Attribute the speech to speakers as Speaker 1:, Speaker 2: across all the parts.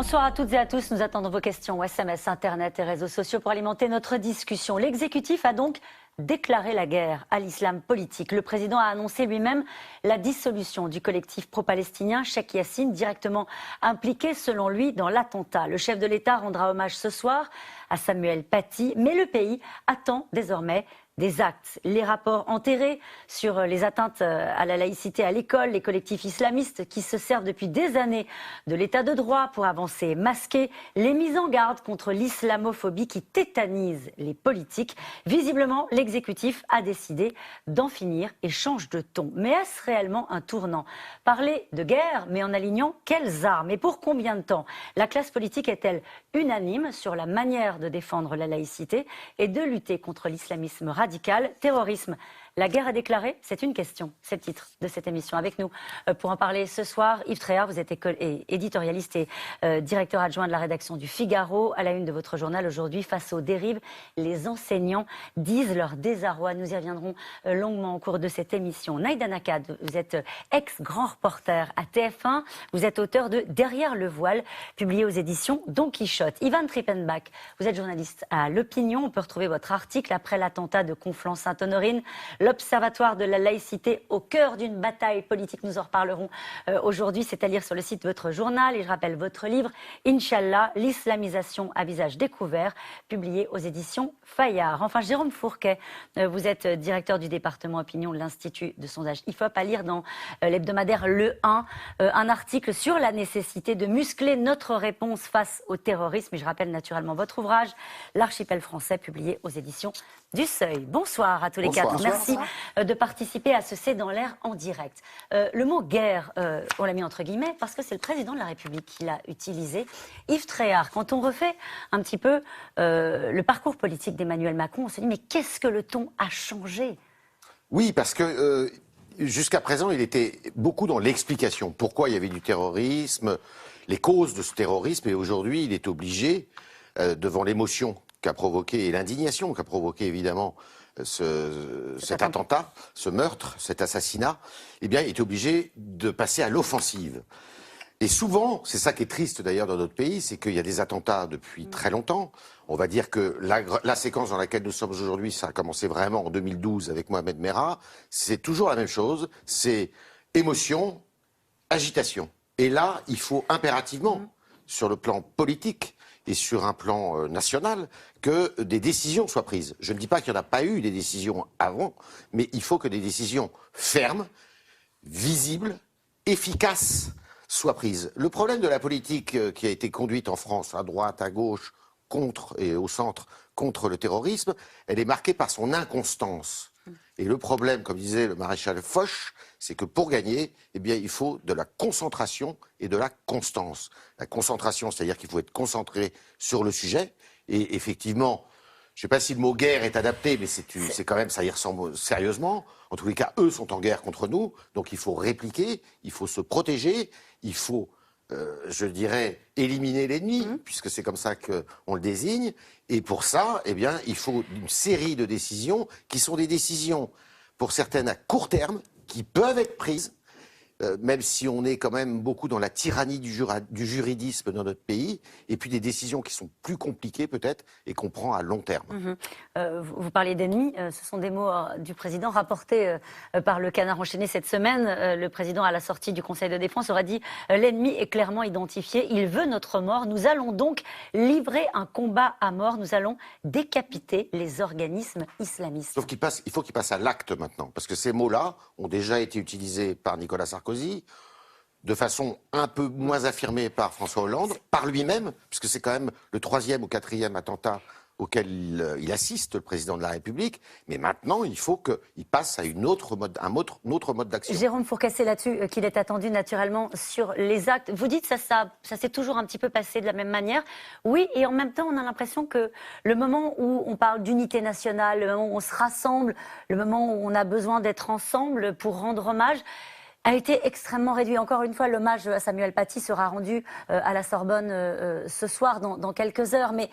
Speaker 1: Bonsoir à toutes et à tous. Nous attendons vos questions, SMS, Internet et réseaux sociaux pour alimenter notre discussion. L'exécutif a donc déclaré la guerre à l'islam politique. Le président a annoncé lui-même la dissolution du collectif pro-palestinien Cheikh Yassine, directement impliqué selon lui dans l'attentat. Le chef de l'État rendra hommage ce soir à Samuel Paty, mais le pays attend désormais des actes. Les rapports enterrés sur les atteintes à la laïcité à l'école, les collectifs islamistes qui se servent depuis des années de l'état de droit pour avancer masqués, les mises en garde contre l'islamophobie qui tétanise les politiques. Visiblement, l'exécutif a décidé d'en finir et change de ton. Mais est-ce réellement un tournant? Parler de guerre, mais en alignant quelles armes et pour combien de temps? La classe politique est-elle unanime sur la manière de défendre la laïcité et de lutter contre l'islamisme radical? Terrorisme, la guerre est déclarée? C'est une question. C'est le titre de cette émission. Avec nous pour en parler ce soir, Yves Tréhard, vous êtes éditorialiste et directeur adjoint de la rédaction du Figaro. À la une de votre journal aujourd'hui, face aux dérives, les enseignants disent leur désarroi. Nous y reviendrons longuement au cours de cette émission. Naïda Nakad, vous êtes ex-grand reporter à TF1. Vous êtes auteur de Derrière le voile, publié aux éditions Don Quichotte. Ivan Trippenbach, vous êtes journaliste à L'Opinion. On peut retrouver votre article après l'attentat de Conflans-Sainte-Honorine. L'Observatoire de la laïcité au cœur d'une bataille politique. Nous en reparlerons aujourd'hui. C'est à lire sur le site de votre journal. Et je rappelle votre livre, Inch'Allah, l'islamisation à visage découvert, publié aux éditions Fayard. Enfin, Jérôme Fourquet, vous êtes directeur du département opinion de l'Institut de sondage IFOP. À lire dans l'hebdomadaire Le 1, un article sur la nécessité de muscler notre réponse face au terrorisme. Et je rappelle naturellement votre ouvrage, L'archipel français, publié aux éditions du Seuil. Bonsoir à tous les quatre. Merci de participer à ce C'est dans l'air en direct. Le mot guerre, on l'a mis entre guillemets parce que c'est le président de la République qui l'a utilisé. Yves Tréhard, quand on refait un petit peu le parcours politique d'Emmanuel Macron, on se dit mais qu'est-ce que le ton a changé?
Speaker 2: Oui, parce que jusqu'à présent, il était beaucoup dans l'explication. Pourquoi il y avait du terrorisme, les causes de ce terrorisme. Et aujourd'hui, il est obligé, devant l'émotion qu'a provoqué et l'indignation qu'a provoqué évidemment cet attentat, ce meurtre, cet assassinat, eh bien, il est obligé de passer à l'offensive. Et souvent, c'est ça qui est triste d'ailleurs dans notre pays, c'est qu'il y a des attentats depuis très longtemps. On va dire que la séquence dans laquelle nous sommes aujourd'hui, ça a commencé vraiment en 2012 avec Mohamed Merah. C'est toujours la même chose, c'est émotion, agitation. Et là, il faut impérativement, sur le plan politique, et sur un plan national, que des décisions soient prises. Je ne dis pas qu'il n'y en a pas eu des décisions avant, mais il faut que des décisions fermes, visibles, efficaces soient prises. Le problème de la politique qui a été conduite en France, à droite, à gauche, contre et au centre, contre le terrorisme, elle est marquée par son inconstance. Et le problème, comme disait le maréchal Foch, c'est que pour gagner, eh bien, il faut de la concentration et de la constance. La concentration, c'est-à-dire qu'il faut être concentré sur le sujet. Et effectivement, je ne sais pas si le mot guerre est adapté, mais c'est quand même, ça y ressemble sérieusement. En tous les cas, eux sont en guerre contre nous, donc il faut répliquer, il faut se protéger, il faut, je dirais, éliminer l'ennemi, puisque c'est comme ça qu'on le désigne. Et pour ça, eh bien, il faut une série de décisions qui sont des décisions, pour certaines à court terme, qui peuvent être prises, même si on est quand même beaucoup dans la tyrannie du juridisme dans notre pays, et puis des décisions qui sont plus compliquées peut-être, et qu'on prend à long terme.
Speaker 1: Vous parliez d'ennemis, ce sont des mots du président rapportés par le Canard enchaîné cette semaine. Le président, à la sortie du Conseil de défense, aurait dit « L'ennemi est clairement identifié, il veut notre mort, nous allons donc livrer un combat à mort, nous allons décapiter les organismes islamistes. »
Speaker 2: Sauf qu'il faut qu'il passe à l'acte maintenant, parce que ces mots-là ont déjà été utilisés par Nicolas Sarkozy, de façon un peu moins affirmée par François Hollande, par lui-même, puisque c'est quand même le 3e ou 4e attentat auquel il assiste, le président de la République. Mais maintenant, il faut qu'il passe à un autre mode d'action.
Speaker 1: Jérôme Fourquet, c'est là-dessus qu'il est attendu naturellement sur les actes. Vous dites que ça s'est toujours un petit peu passé de la même manière. Oui, et en même temps, on a l'impression que le moment où on parle d'unité nationale, le moment où on se rassemble, le moment où on a besoin d'être ensemble pour rendre hommage, a été extrêmement réduit. Encore une fois, l'hommage à Samuel Paty sera rendu à la Sorbonne ce soir, dans quelques heures. Mais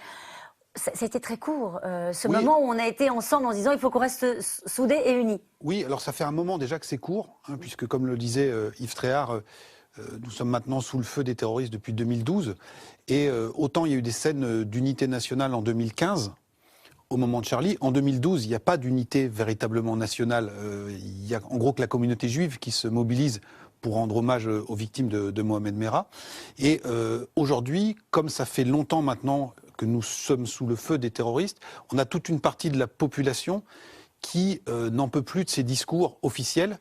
Speaker 1: c'était très court, ce moment où on a été ensemble en se disant il faut qu'on reste soudés et unis.
Speaker 3: Oui, alors ça fait un moment déjà que c'est court, puisque comme le disait Yves Tréhard, Nous sommes maintenant sous le feu des terroristes depuis 2012. Et autant il y a eu des scènes d'unité nationale en 2015, au moment de Charlie. En 2012, il n'y a pas d'unité véritablement nationale. Il y a en gros que la communauté juive qui se mobilise pour rendre hommage aux victimes de Mohamed Merah. Et aujourd'hui, comme ça fait longtemps maintenant que nous sommes sous le feu des terroristes, on a toute une partie de la population qui n'en peut plus de ces discours officiels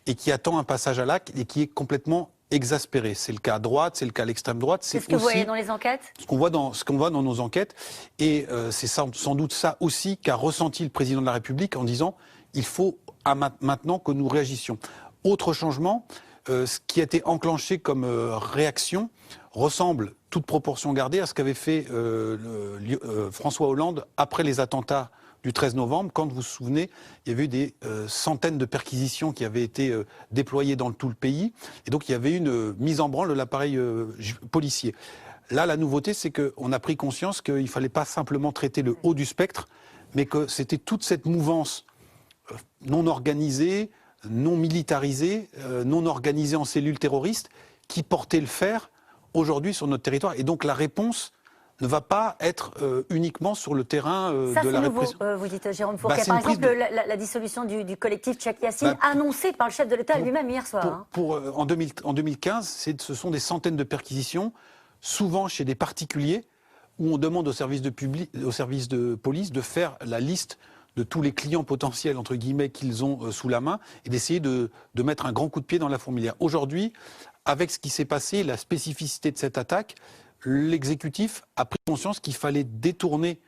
Speaker 3: et qui attend un passage à l'acte et qui est complètement exaspéré. C'est le cas à droite, c'est le cas à l'extrême droite.
Speaker 1: C'est ce que vous voyez dans les enquêtes ?
Speaker 3: Ce qu'on voit dans nos enquêtes. Et c'est sans doute ça aussi qu'a ressenti le président de la République en disant « il faut maintenant que nous réagissions ». Autre changement, ce qui a été enclenché comme réaction ressemble, toute proportion gardée, à ce qu'avait fait François Hollande après les attentats du 13 novembre, quand vous vous souvenez, il y avait eu des centaines de perquisitions qui avaient été déployées dans tout le pays. Et donc il y avait une mise en branle de l'appareil policier. Là, la nouveauté, c'est qu'on a pris conscience qu'il ne fallait pas simplement traiter le haut du spectre, mais que c'était toute cette mouvance non organisée, non militarisée, non organisée en cellules terroristes, qui portait le fer aujourd'hui sur notre territoire. Et donc la réponse ne va pas être uniquement sur le terrain de la répression.
Speaker 1: Vous dites, Jérôme Fourquet. Par exemple, la dissolution du collectif Cheikh Yassine, annoncée par le chef de l'État lui-même hier soir.
Speaker 3: En 2015, ce sont des centaines de perquisitions, souvent chez des particuliers, où on demande aux services de police de faire la liste de tous les clients potentiels, entre guillemets, qu'ils ont sous la main, et d'essayer de mettre un grand coup de pied dans la fourmilière. Aujourd'hui, avec ce qui s'est passé, la spécificité de cette attaque, l'exécutif a pris conscience qu'il fallait détourner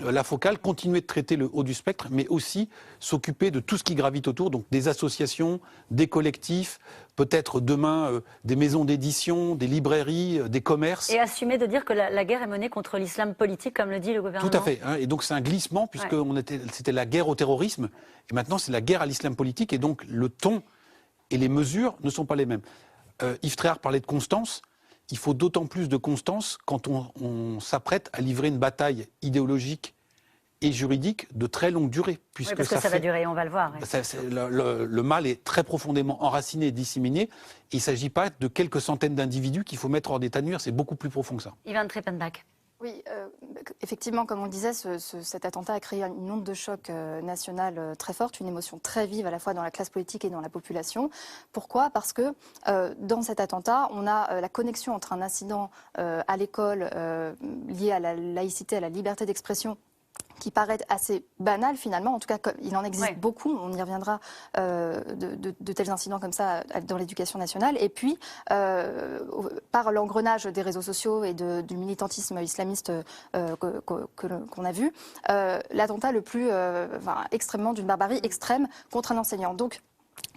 Speaker 3: la focale, continuer de traiter le haut du spectre, mais aussi s'occuper de tout ce qui gravite autour, donc des associations, des collectifs, peut-être demain des maisons d'édition, des librairies, des commerces.
Speaker 1: Et assumer de dire que la guerre est menée contre l'islam politique, comme le dit le gouvernement.
Speaker 3: Tout à fait. Et donc c'est un glissement, puisque c'était la guerre au terrorisme, et maintenant c'est la guerre à l'islam politique, et donc le ton et les mesures ne sont pas les mêmes. Yves Tréhard parlait de constance. Il faut d'autant plus de constance quand on s'apprête à livrer une bataille idéologique et juridique de très longue durée.
Speaker 1: Puisque parce que ça va durer, on va le voir.
Speaker 3: Le mal est très profondément enraciné et disséminé. Il ne s'agit pas de quelques centaines d'individus qu'il faut mettre hors d'état de nuire, c'est beaucoup plus profond que ça.
Speaker 1: Ivan Treppenbach.
Speaker 4: Oui, effectivement, comme on le disait, cet attentat a créé une onde de choc nationale très forte, une émotion très vive à la fois dans la classe politique et dans la population. Pourquoi ? Parce que dans cet attentat, on a la connexion entre un incident à l'école lié à la laïcité, à la liberté d'expression, qui paraît assez banal finalement, en tout cas il en existe beaucoup, on y reviendra de tels incidents comme ça dans l'éducation nationale, et puis par l'engrenage des réseaux sociaux et du militantisme islamiste qu'on a vu, l'attentat le plus extrêmement d'une barbarie extrême contre un enseignant. Donc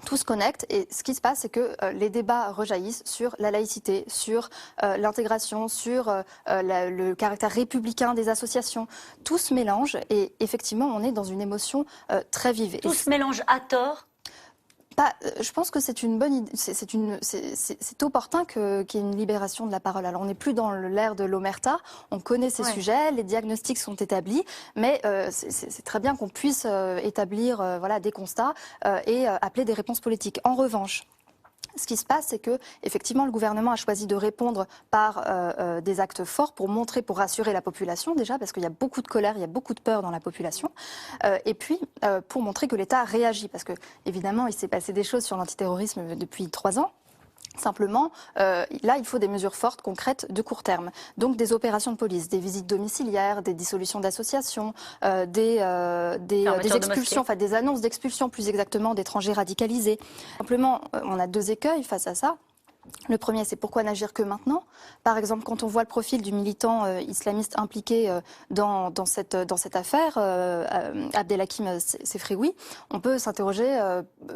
Speaker 4: tout se connecte et ce qui se passe, c'est que les débats rejaillissent sur la laïcité, sur l'intégration, sur le caractère républicain des associations. Tout se mélange et effectivement, on est dans une émotion très vive.
Speaker 1: Tout se mélange à tort.
Speaker 4: Je pense que c'est une bonne idée. C'est opportun qu'il y ait une libération de la parole. Alors, on n'est plus dans l'ère de l'omerta. On connaît ces sujets, les diagnostics sont établis, mais c'est très bien qu'on puisse établir des constats et appeler des réponses politiques. En revanche, ce qui se passe, c'est que effectivement, le gouvernement a choisi de répondre par des actes forts pour rassurer la population déjà, parce qu'il y a beaucoup de colère, il y a beaucoup de peur dans la population, et puis pour montrer que l'État réagit, parce que évidemment, il s'est passé des choses sur l'antiterrorisme depuis 3 ans. Simplement, là, il faut des mesures fortes, concrètes, de court terme. Donc des opérations de police, des visites domiciliaires, des dissolutions d'associations, des expulsions, enfin des annonces d'expulsion plus exactement d'étrangers radicalisés. Simplement, on a 2 écueils face à ça. Le premier, c'est pourquoi n'agir que maintenant ? Par exemple, quand on voit le profil du militant islamiste impliqué dans cette affaire, Abdelhakim Sefrioui, on peut s'interroger,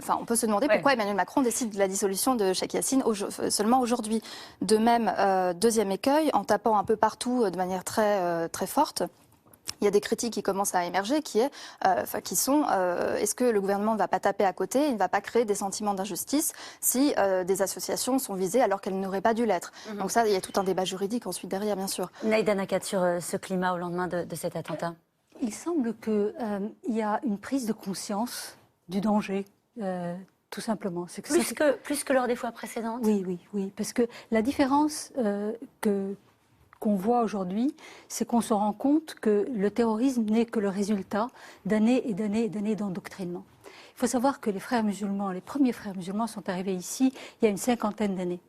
Speaker 4: on peut se demander pourquoi Emmanuel Macron décide de la dissolution de Cheikh Yassine seulement aujourd'hui. De même, deuxième écueil, en tapant un peu partout de manière très, très forte, il y a des critiques qui commencent à émerger qui sont est-ce que le gouvernement ne va pas taper à côté, il ne va pas créer des sentiments d'injustice si des associations sont visées alors qu'elles n'auraient pas dû l'être. Donc ça, il y a tout un débat juridique ensuite derrière, bien sûr.
Speaker 1: Naïda Nakat, sur ce climat au lendemain de cet attentat.
Speaker 5: Il semble qu'il y a une prise de conscience du danger. tout simplement. C'est
Speaker 1: Plus que lors des fois précédentes.
Speaker 5: Oui, parce que la différence qu'on voit aujourd'hui, c'est qu'on se rend compte que le terrorisme n'est que le résultat d'années et d'années et d'années d'endoctrinement. Il faut savoir que les frères musulmans, les premiers frères musulmans sont arrivés ici il y a une 50aine d'années.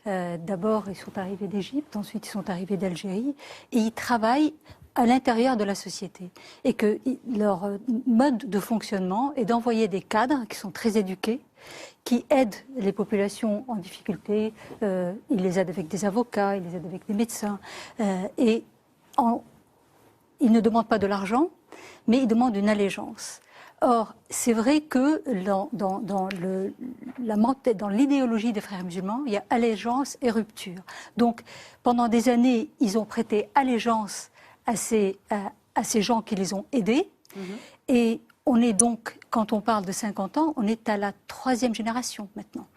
Speaker 5: D'abord, ils sont arrivés d'Égypte, ensuite ils sont arrivés d'Algérie, et ils travaillent à l'intérieur de la société. Et que leur mode de fonctionnement est d'envoyer des cadres qui sont très éduqués, qui aident les populations en difficulté. Ils les aident avec des avocats, ils les aident avec des médecins. Ils ne demandent pas de l'argent, mais ils demandent une allégeance. Or, c'est vrai que dans l'idéologie des frères musulmans, il y a allégeance et rupture. Donc, pendant des années, ils ont prêté allégeance à ces gens qui les ont aidés. Et on est donc, quand on parle de 50 ans, on est à la 3e génération maintenant,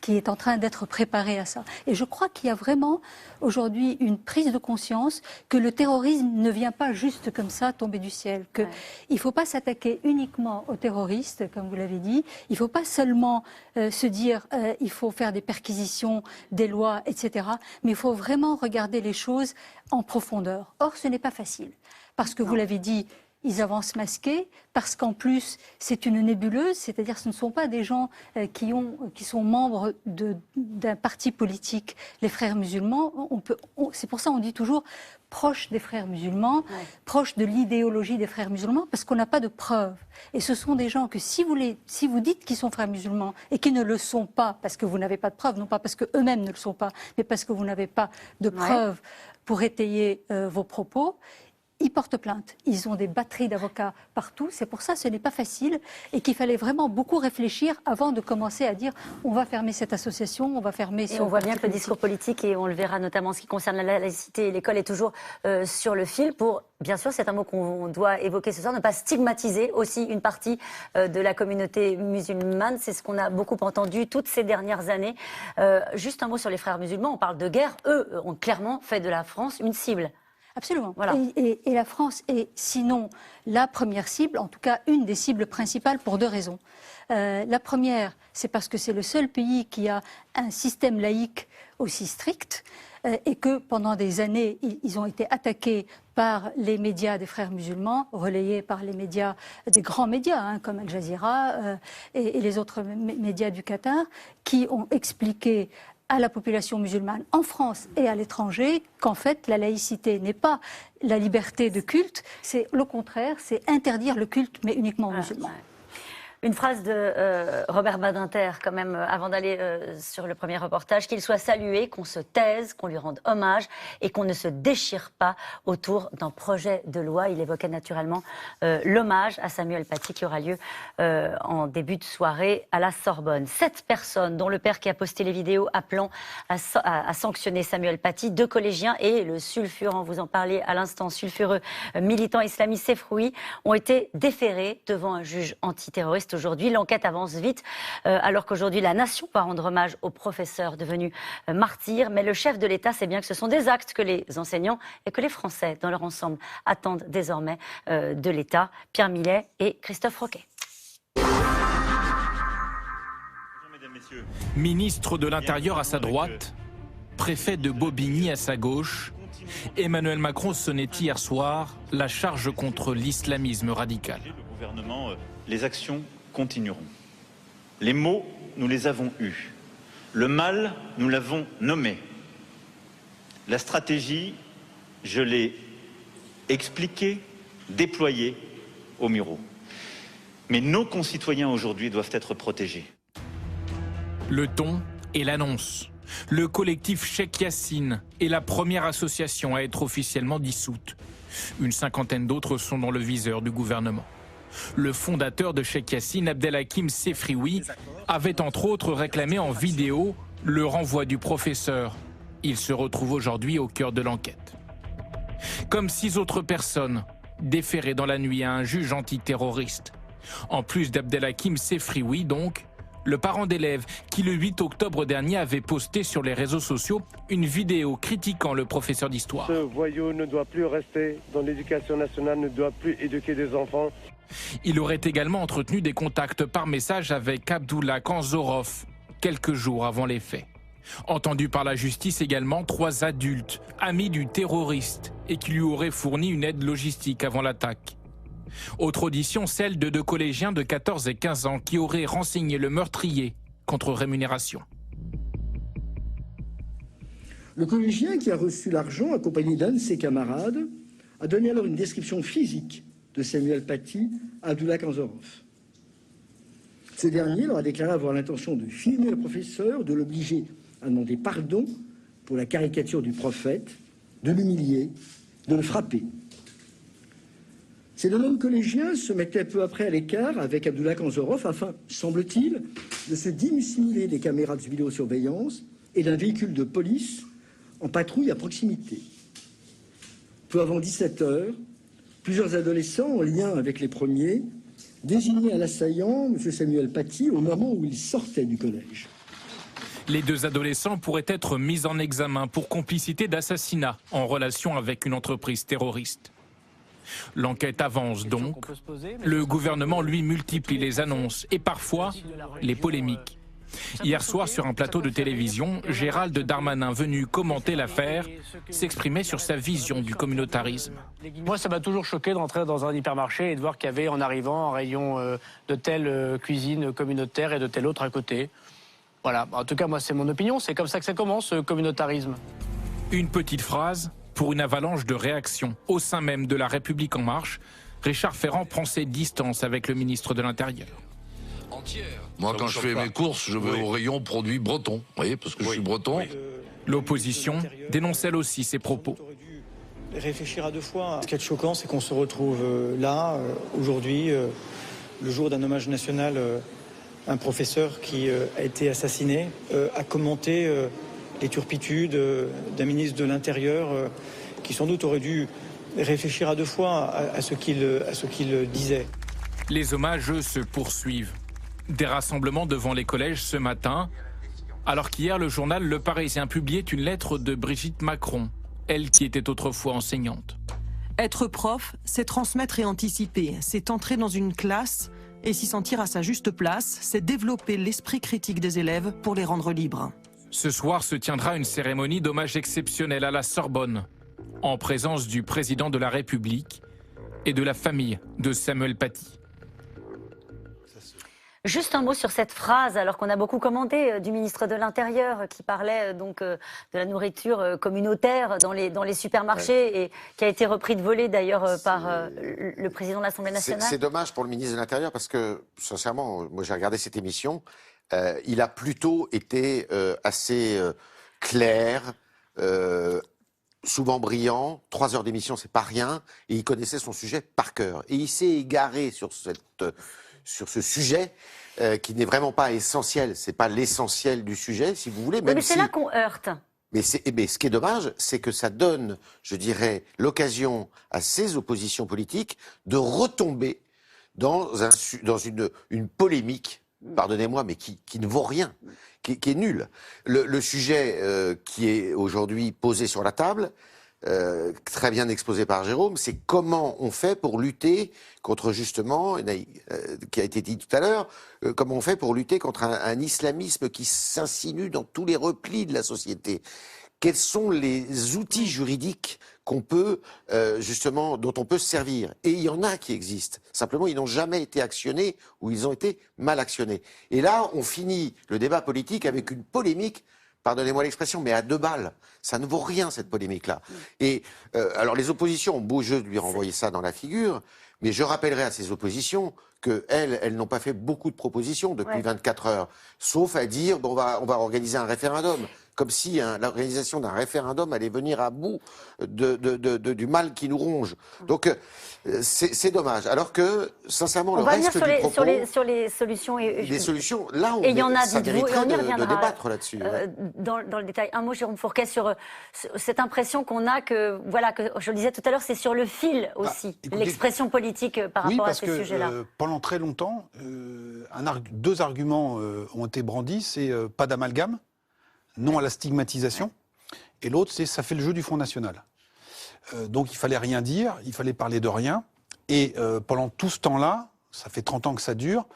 Speaker 5: qui est en train d'être préparée à ça. Et je crois qu'il y a vraiment aujourd'hui une prise de conscience que le terrorisme ne vient pas juste comme ça tomber du ciel, qu'il ne faut pas s'attaquer uniquement aux terroristes, comme vous l'avez dit, il ne faut pas seulement se dire il faut faire des perquisitions, des lois, etc., mais il faut vraiment regarder les choses en profondeur. Or, ce n'est pas facile, parce que vous l'avez dit, ils avancent masqués, parce qu'en plus, c'est une nébuleuse, c'est-à-dire ce ne sont pas des gens qui sont membres d'un parti politique. Les frères musulmans, c'est pour ça qu'on dit toujours proche des frères musulmans, proche de l'idéologie des frères musulmans, parce qu'on n'a pas de preuves. Et ce sont des gens que si vous dites qu'ils sont frères musulmans et qu'ils ne le sont pas, parce que vous n'avez pas de preuves, non pas parce qu'eux-mêmes ne le sont pas, mais parce que vous n'avez pas de preuves pour étayer vos propos, ils portent plainte. Ils ont des batteries d'avocats partout. C'est pour ça que ce n'est pas facile et qu'il fallait vraiment beaucoup réfléchir avant de commencer à dire on va fermer cette association, on va fermer ce...
Speaker 1: Et on voit bien que le discours politique, et on le verra notamment en ce qui concerne la laïcité et l'école, est toujours sur le fil pour, bien sûr, c'est un mot qu'on doit évoquer ce soir, ne pas stigmatiser aussi une partie de la communauté musulmane. C'est ce qu'on a beaucoup entendu toutes ces dernières années. Juste un mot sur les frères musulmans. On parle de guerre. Eux ont clairement fait de la France une cible.
Speaker 5: Absolument.
Speaker 1: Voilà.
Speaker 5: Et la France est, sinon, la première cible, en tout cas une des cibles principales pour 2 raisons. La première, c'est parce que c'est le seul pays qui a un système laïque aussi strict et que pendant des années, ils ont été attaqués par les médias des frères musulmans, relayés par les médias, des grands médias, comme Al Jazeera et les autres médias du Qatar, qui ont expliqué à la population musulmane en France et à l'étranger qu'en fait la laïcité n'est pas la liberté de culte, c'est le contraire, c'est interdire le culte mais uniquement aux musulmans.
Speaker 1: Une phrase de Robert Badinter, quand même, avant d'aller sur le premier reportage, qu'il soit salué, qu'on se taise, qu'on lui rende hommage et qu'on ne se déchire pas autour d'un projet de loi. Il évoquait naturellement l'hommage à Samuel Paty qui aura lieu en début de soirée à la Sorbonne. 7 personnes, dont le père qui a posté les vidéos appelant à sanctionner Samuel Paty, 2 collégiens et le sulfurant, vous en parliez à l'instant, sulfureux militant islamiste Sefroui, ont été déférés devant un juge antiterroriste. Aujourd'hui, l'enquête avance vite, alors qu'aujourd'hui la nation va rendre hommage aux professeurs devenus martyrs. Mais le chef de l'État sait bien que ce sont des actes que les enseignants et que les Français, dans leur ensemble, attendent désormais de l'État. Pierre Millet et Christophe Roquet.
Speaker 6: Ministre de l'Intérieur à sa droite, préfet de Bobigny à sa gauche, Emmanuel Macron sonnait hier soir la charge contre l'islamisme radical.
Speaker 7: Le gouvernement, les actions continueront. Les mots, nous les avons eus. Le mal, nous l'avons nommé. La stratégie, je l'ai expliquée, déployée au Muro. Mais nos concitoyens aujourd'hui doivent être protégés.
Speaker 6: Le ton et l'annonce. Le collectif Cheikh Yassine est la première association à être officiellement dissoute. Une 50aine d'autres sont dans le viseur du gouvernement. Le fondateur de Cheikh Yassine, Abdelhakim Sefrioui, avait entre autres réclamé en vidéo le renvoi du professeur. Il se retrouve aujourd'hui au cœur de l'enquête. Comme 6 autres personnes déférées dans la nuit à un juge antiterroriste. En plus d'Abdelhakim Sefrioui donc, le parent d'élève qui le 8 octobre dernier avait posté sur les réseaux sociaux une vidéo critiquant le professeur d'histoire.
Speaker 8: Ce voyou ne doit plus rester dans l'éducation nationale, ne doit plus éduquer des enfants.
Speaker 6: Il aurait également entretenu des contacts par message avec Abdullah Kanzorov, quelques jours avant les faits. Entendus par la justice également 3 adultes, amis du terroriste, et qui lui auraient fourni une aide logistique avant l'attaque. Autre audition, celle de 2 collégiens de 14 et 15 ans qui auraient renseigné le meurtrier contre rémunération.
Speaker 8: Le collégien qui a reçu l'argent, accompagné d'un de ses camarades, a donné alors une description physique de Samuel Paty à Abdullah Kanzorov. Ce dernier leur a déclaré avoir l'intention de filmer le professeur, de l'obliger à demander pardon pour la caricature du prophète, de l'humilier, de le frapper. Ces 2 hommes collégiens se mettaient peu après à l'écart avec Abdullah Kanzorov afin, semble-t-il, de se dissimuler des caméras de vidéosurveillance et d'un véhicule de police en patrouille à proximité. Peu avant 17 heures, plusieurs adolescents en lien avec les premiers désignaient à l'assaillant, M. Samuel Paty, au moment où il sortait du collège.
Speaker 6: Les 2 adolescents pourraient être mis en examen pour complicité d'assassinat en relation avec une entreprise terroriste. L'enquête avance donc. Le gouvernement, lui, multiplie les annonces et parfois les polémiques. Hier soir, sur un plateau de télévision, Gérald Darmanin, venu commenter l'affaire, s'exprimait sur sa vision du communautarisme.
Speaker 9: Moi, ça m'a toujours choqué d'entrer dans un hypermarché et de voir qu'il y avait en arrivant un rayon de telle cuisine communautaire et de telle autre à côté. Voilà, en tout cas, moi, c'est mon opinion, c'est comme ça que ça commence, ce communautarisme. Une petite phrase pour une avalanche de réactions au sein même de La République En Marche. Richard Ferrand prend ses distances avec le ministre de l'Intérieur.
Speaker 10: Moi, quand je fais mes courses, je vais au rayon produits bretons, vous voyez, parce que je suis breton.
Speaker 6: L'opposition dénonce elle aussi ses propos.
Speaker 11: Réfléchir à 2 fois. Ce qui est choquant, c'est qu'on se retrouve là, aujourd'hui, le jour d'un hommage national, un professeur qui a été assassiné, a commenté les turpitudes d'un ministre de l'Intérieur qui sans doute aurait dû réfléchir à 2 fois à ce qu'il disait.
Speaker 6: Les hommages, eux, se poursuivent. Des rassemblements devant les collèges ce matin, alors qu'hier, le journal Le Parisien publiait une lettre de Brigitte Macron, elle qui était autrefois enseignante.
Speaker 12: Être prof, c'est transmettre et anticiper, c'est entrer dans une classe et s'y sentir à sa juste place, c'est développer l'esprit critique des élèves pour les rendre libres.
Speaker 6: Ce soir se tiendra une cérémonie d'hommage exceptionnelle à la Sorbonne, en présence du président de la République et de la famille de Samuel Paty.
Speaker 1: Juste un mot sur cette phrase, alors qu'on a beaucoup commenté, du ministre de l'Intérieur qui parlait donc de la nourriture communautaire dans les supermarchés et qui a été repris de volée d'ailleurs par le président de l'Assemblée nationale.
Speaker 2: C'est dommage pour le ministre de l'Intérieur parce que, sincèrement, moi j'ai regardé cette émission, il a plutôt été assez clair, souvent brillant. 3 heures d'émission, c'est pas rien, et il connaissait son sujet par cœur. Et il s'est égaré sur ce sujet qui n'est vraiment pas essentiel. C'est pas l'essentiel du sujet, si vous voulez.
Speaker 1: Oui, mais c'est là qu'on heurte.
Speaker 2: Mais ce qui est dommage, c'est que ça donne, je dirais, l'occasion à ces oppositions politiques de retomber dans une polémique, pardonnez-moi, mais qui ne vaut rien, qui est nulle. Le sujet qui est aujourd'hui posé sur la table, très bien exposé par Jérôme, c'est comment on fait pour lutter contre, justement, qui a été dit tout à l'heure, comment on fait pour lutter contre un islamisme qui s'insinue dans tous les replis de la société. Quels sont les outils juridiques qu'on peut, justement, dont on peut se servir? Et il y en a qui existent. Simplement, ils n'ont jamais été actionnés ou ils ont été mal actionnés. Et là, on finit le débat politique avec une polémique, pardonnez-moi l'expression, mais à 2 balles. Ça ne vaut rien, cette polémique-là. Et alors, les oppositions ont beau jeu de lui renvoyer ça dans la figure, mais je rappellerai à ces oppositions qu'elles n'ont pas fait beaucoup de propositions depuis 24 heures, sauf à dire bon, on va organiser un référendum. Comme si l'organisation d'un référendum allait venir à bout du mal qui nous ronge. Donc, c'est dommage. Alors que, sincèrement, le reste du propos...
Speaker 1: Sur les solutions...
Speaker 2: Les solutions, là,
Speaker 1: il y en a,
Speaker 2: ça mériterait de débattre là-dessus.
Speaker 1: Dans le détail. Un mot, Jérôme Fourquet, sur cette impression qu'on a que, voilà, que je le disais tout à l'heure, c'est sur le fil aussi, l'expression politique par rapport à ces sujets-là.
Speaker 3: Pendant très longtemps, 2 arguments ont été brandis, c'est pas d'amalgame, non à la stigmatisation, et l'autre, c'est ça fait le jeu du Front National. Donc il fallait rien dire, il fallait parler de rien, Et pendant tout ce temps-là, ça fait 30 ans que ça dure,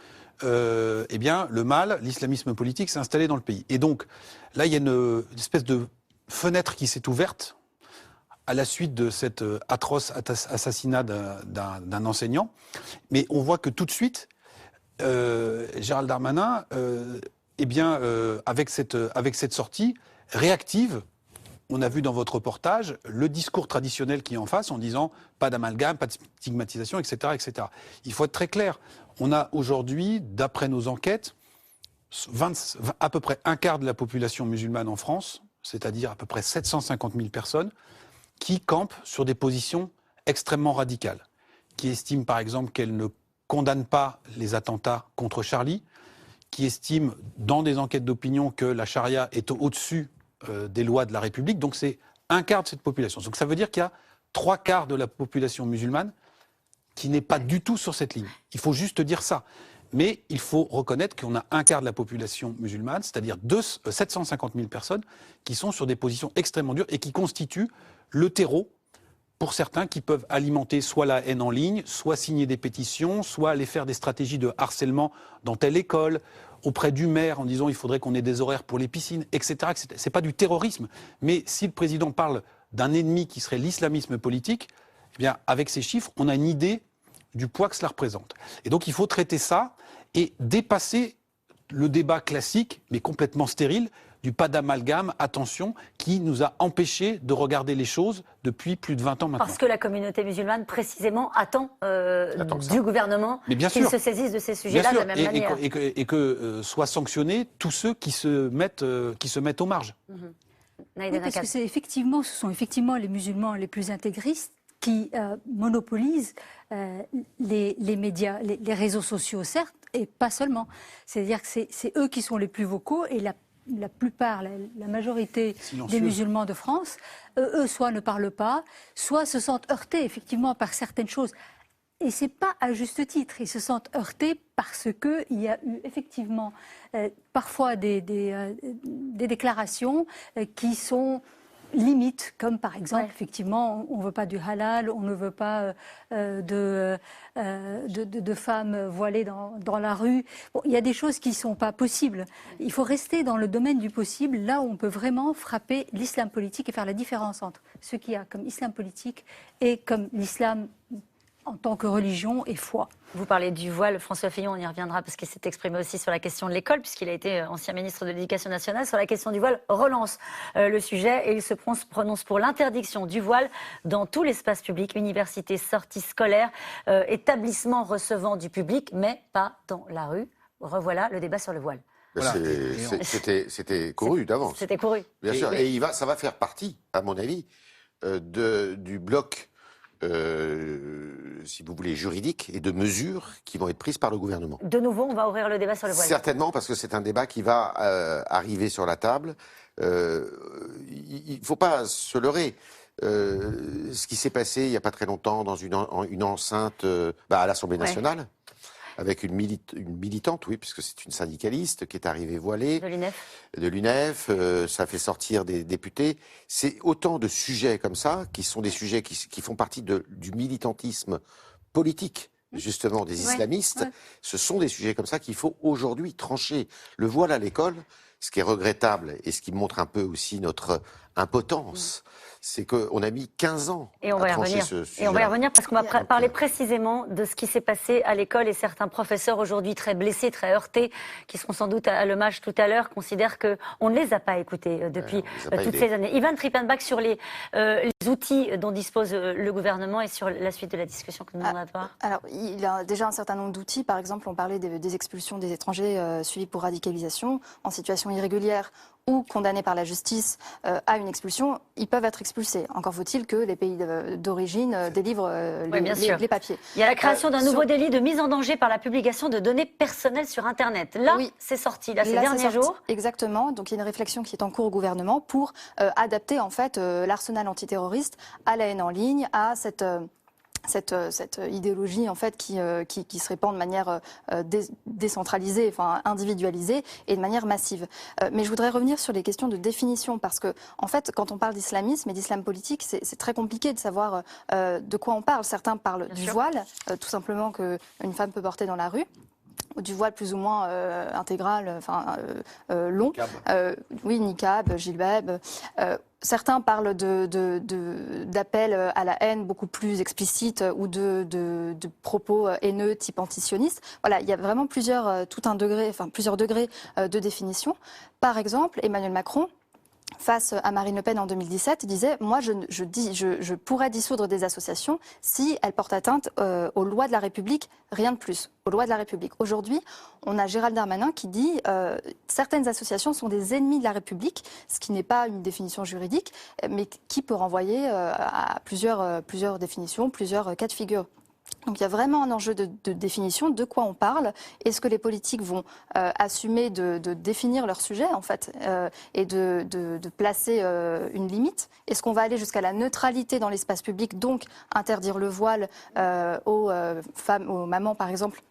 Speaker 3: eh bien, le mal, l'islamisme politique s'est installé dans le pays. Et donc, là, il y a une espèce de fenêtre qui s'est ouverte à la suite de cet atroce assassinat d'un enseignant. Mais on voit que tout de suite, Gérald Darmanin, avec cette sortie, réactive. On a vu dans votre reportage le discours traditionnel qui est en face en disant pas d'amalgame, pas de stigmatisation, etc., etc. Il faut être très clair. On a aujourd'hui, d'après nos enquêtes, à peu près un quart de la population musulmane en France, c'est-à-dire à peu près 750 000 personnes, qui campent sur des positions extrêmement radicales, qui estiment par exemple qu'elles ne condamnent pas les attentats contre Charlie, qui estiment dans des enquêtes d'opinion que la charia est au-dessus des lois de la République. Donc c'est un quart de cette population. Donc ça veut dire qu'il y a 3/4 de la population musulmane qui n'est pas du tout sur cette ligne. Il faut juste dire ça. Mais il faut reconnaître qu'on a un quart de la population musulmane, c'est-à-dire 750 000 personnes, qui sont sur des positions extrêmement dures et qui constituent le terreau pour certains qui peuvent alimenter soit la haine en ligne, soit signer des pétitions, soit aller faire des stratégies de harcèlement dans telle école, auprès du maire en disant il faudrait qu'on ait des horaires pour les piscines, etc. etc. C'est pas du terrorisme. Mais si le président parle d'un ennemi qui serait l'islamisme politique, eh bien, avec ces chiffres, on a une idée du poids que cela représente. Et donc il faut traiter ça et dépasser le débat classique, mais complètement stérile, du pas d'amalgame, attention, qui nous a empêchés de regarder les choses depuis plus de 20 ans maintenant.
Speaker 1: Parce que la communauté musulmane, précisément, attend du gouvernement qu'il se saisisse de ces sujets-là de la même manière.
Speaker 3: Et que soient sanctionnés tous ceux qui se mettent aux marges.
Speaker 5: Oui, parce que ce sont effectivement les musulmans les plus intégristes qui monopolisent les médias, les réseaux sociaux, certes, et pas seulement. C'est-à-dire que c'est eux qui sont les plus vocaux et la plupart, la majorité des musulmans de France, eux, soit ne parlent pas, soit se sentent heurtés, effectivement, par certaines choses. Et ce n'est pas à juste titre. Ils se sentent heurtés parce qu'il y a eu, effectivement, parfois des déclarations qui sont limites, comme par exemple, effectivement, on ne veut pas du halal, on ne veut pas de femmes voilées dans la rue. Bon, il y a des choses qui ne sont pas possibles. Il faut rester dans le domaine du possible, là où on peut vraiment frapper l'islam politique et faire la différence entre ce qu'il y a comme islam politique et comme l'islam en tant que religion et foi.
Speaker 1: Vous parlez du voile, François Fillon, on y reviendra parce qu'il s'est exprimé aussi sur la question de l'école, puisqu'il a été ancien ministre de l'Éducation nationale. Sur la question du voile, relance le sujet et il se prononce pour l'interdiction du voile dans tout l'espace public, universités, sorties scolaires, établissements recevant du public, mais pas dans la rue. Revoilà le débat sur le voile.
Speaker 2: Voilà. C'était couru d'avance.
Speaker 1: C'était couru.
Speaker 2: Bien sûr. Et ça va faire partie, à mon avis, du bloc si vous voulez, juridiques et de mesures qui vont être prises par le gouvernement.
Speaker 1: De nouveau, on va ouvrir le débat sur le voile.
Speaker 2: Certainement, parce que c'est un débat qui va arriver sur la table. Il ne faut pas se leurrer. Ce qui s'est passé il n'y a pas très longtemps dans une enceinte à l'Assemblée nationale, avec une militante, oui, puisque c'est une syndicaliste qui est arrivée voilée. De l'UNEF. Ça fait sortir des députés. C'est autant de sujets comme ça, qui sont des sujets qui font partie du militantisme politique, justement, des islamistes. Ce sont des sujets comme ça qu'il faut aujourd'hui trancher. Le voile à l'école, ce qui est regrettable et ce qui montre un peu aussi notre impotence, c'est qu'on a mis 15 ans à trancher ce sujet.
Speaker 1: Et on va y revenir parce qu'on va parler précisément de ce qui s'est passé à l'école et certains professeurs aujourd'hui très blessés, très heurtés, qui seront sans doute à l'hommage tout à l'heure, considèrent qu'on ne les a pas écoutés depuis toutes ces années. Ivan Trippenbach, sur les outils dont dispose le gouvernement et sur la suite de la discussion que nous allons avoir.
Speaker 4: Alors, il y a déjà un certain nombre d'outils. Par exemple, on parlait des expulsions des étrangers suivis pour radicalisation en situation irrégulière ou condamnés par la justice à une expulsion, ils peuvent être expulsés. Encore faut-il que les pays d'origine délivrent les papiers.
Speaker 1: Il y a la création d'un nouveau délit de mise en danger par la publication de données personnelles sur Internet. Là, c'est sorti, ces derniers jours.
Speaker 4: Exactement. Donc, il y a une réflexion qui est en cours au gouvernement pour adapter en fait l'arsenal antiterroriste à la haine en ligne, à cette idéologie en fait qui se répand de manière décentralisée, enfin individualisée et de manière massive. Mais je voudrais revenir sur les questions de définition parce que en fait quand on parle d'islamisme et d'islam politique, c'est très compliqué de savoir de quoi on parle. Certains parlent du voile, tout simplement qu'une femme peut porter dans la rue. Du voile plus ou moins intégral, long. Oui, niqab, jilbab. Certains parlent d'appels à la haine beaucoup plus explicites ou de propos haineux type antisioniste. Voilà, il y a vraiment plusieurs degrés de définition. Par exemple, Emmanuel Macron, face à Marine Le Pen en 2017, disait « Moi, je pourrais dissoudre des associations si elles portent atteinte aux lois de la République, rien de plus, aux lois de la République. » Aujourd'hui, on a Gérald Darmanin qui dit « Certaines associations sont des ennemis de la République », ce qui n'est pas une définition juridique, mais qui peut renvoyer à plusieurs définitions, plusieurs cas de figure. Donc il y a vraiment un enjeu de définition, de quoi on parle. Est-ce que les politiques vont assumer de définir leur sujet en fait et de placer une limite? Est-ce qu'on va aller jusqu'à la neutralité dans l'espace public, donc interdire le voile aux femmes, aux mamans par exemple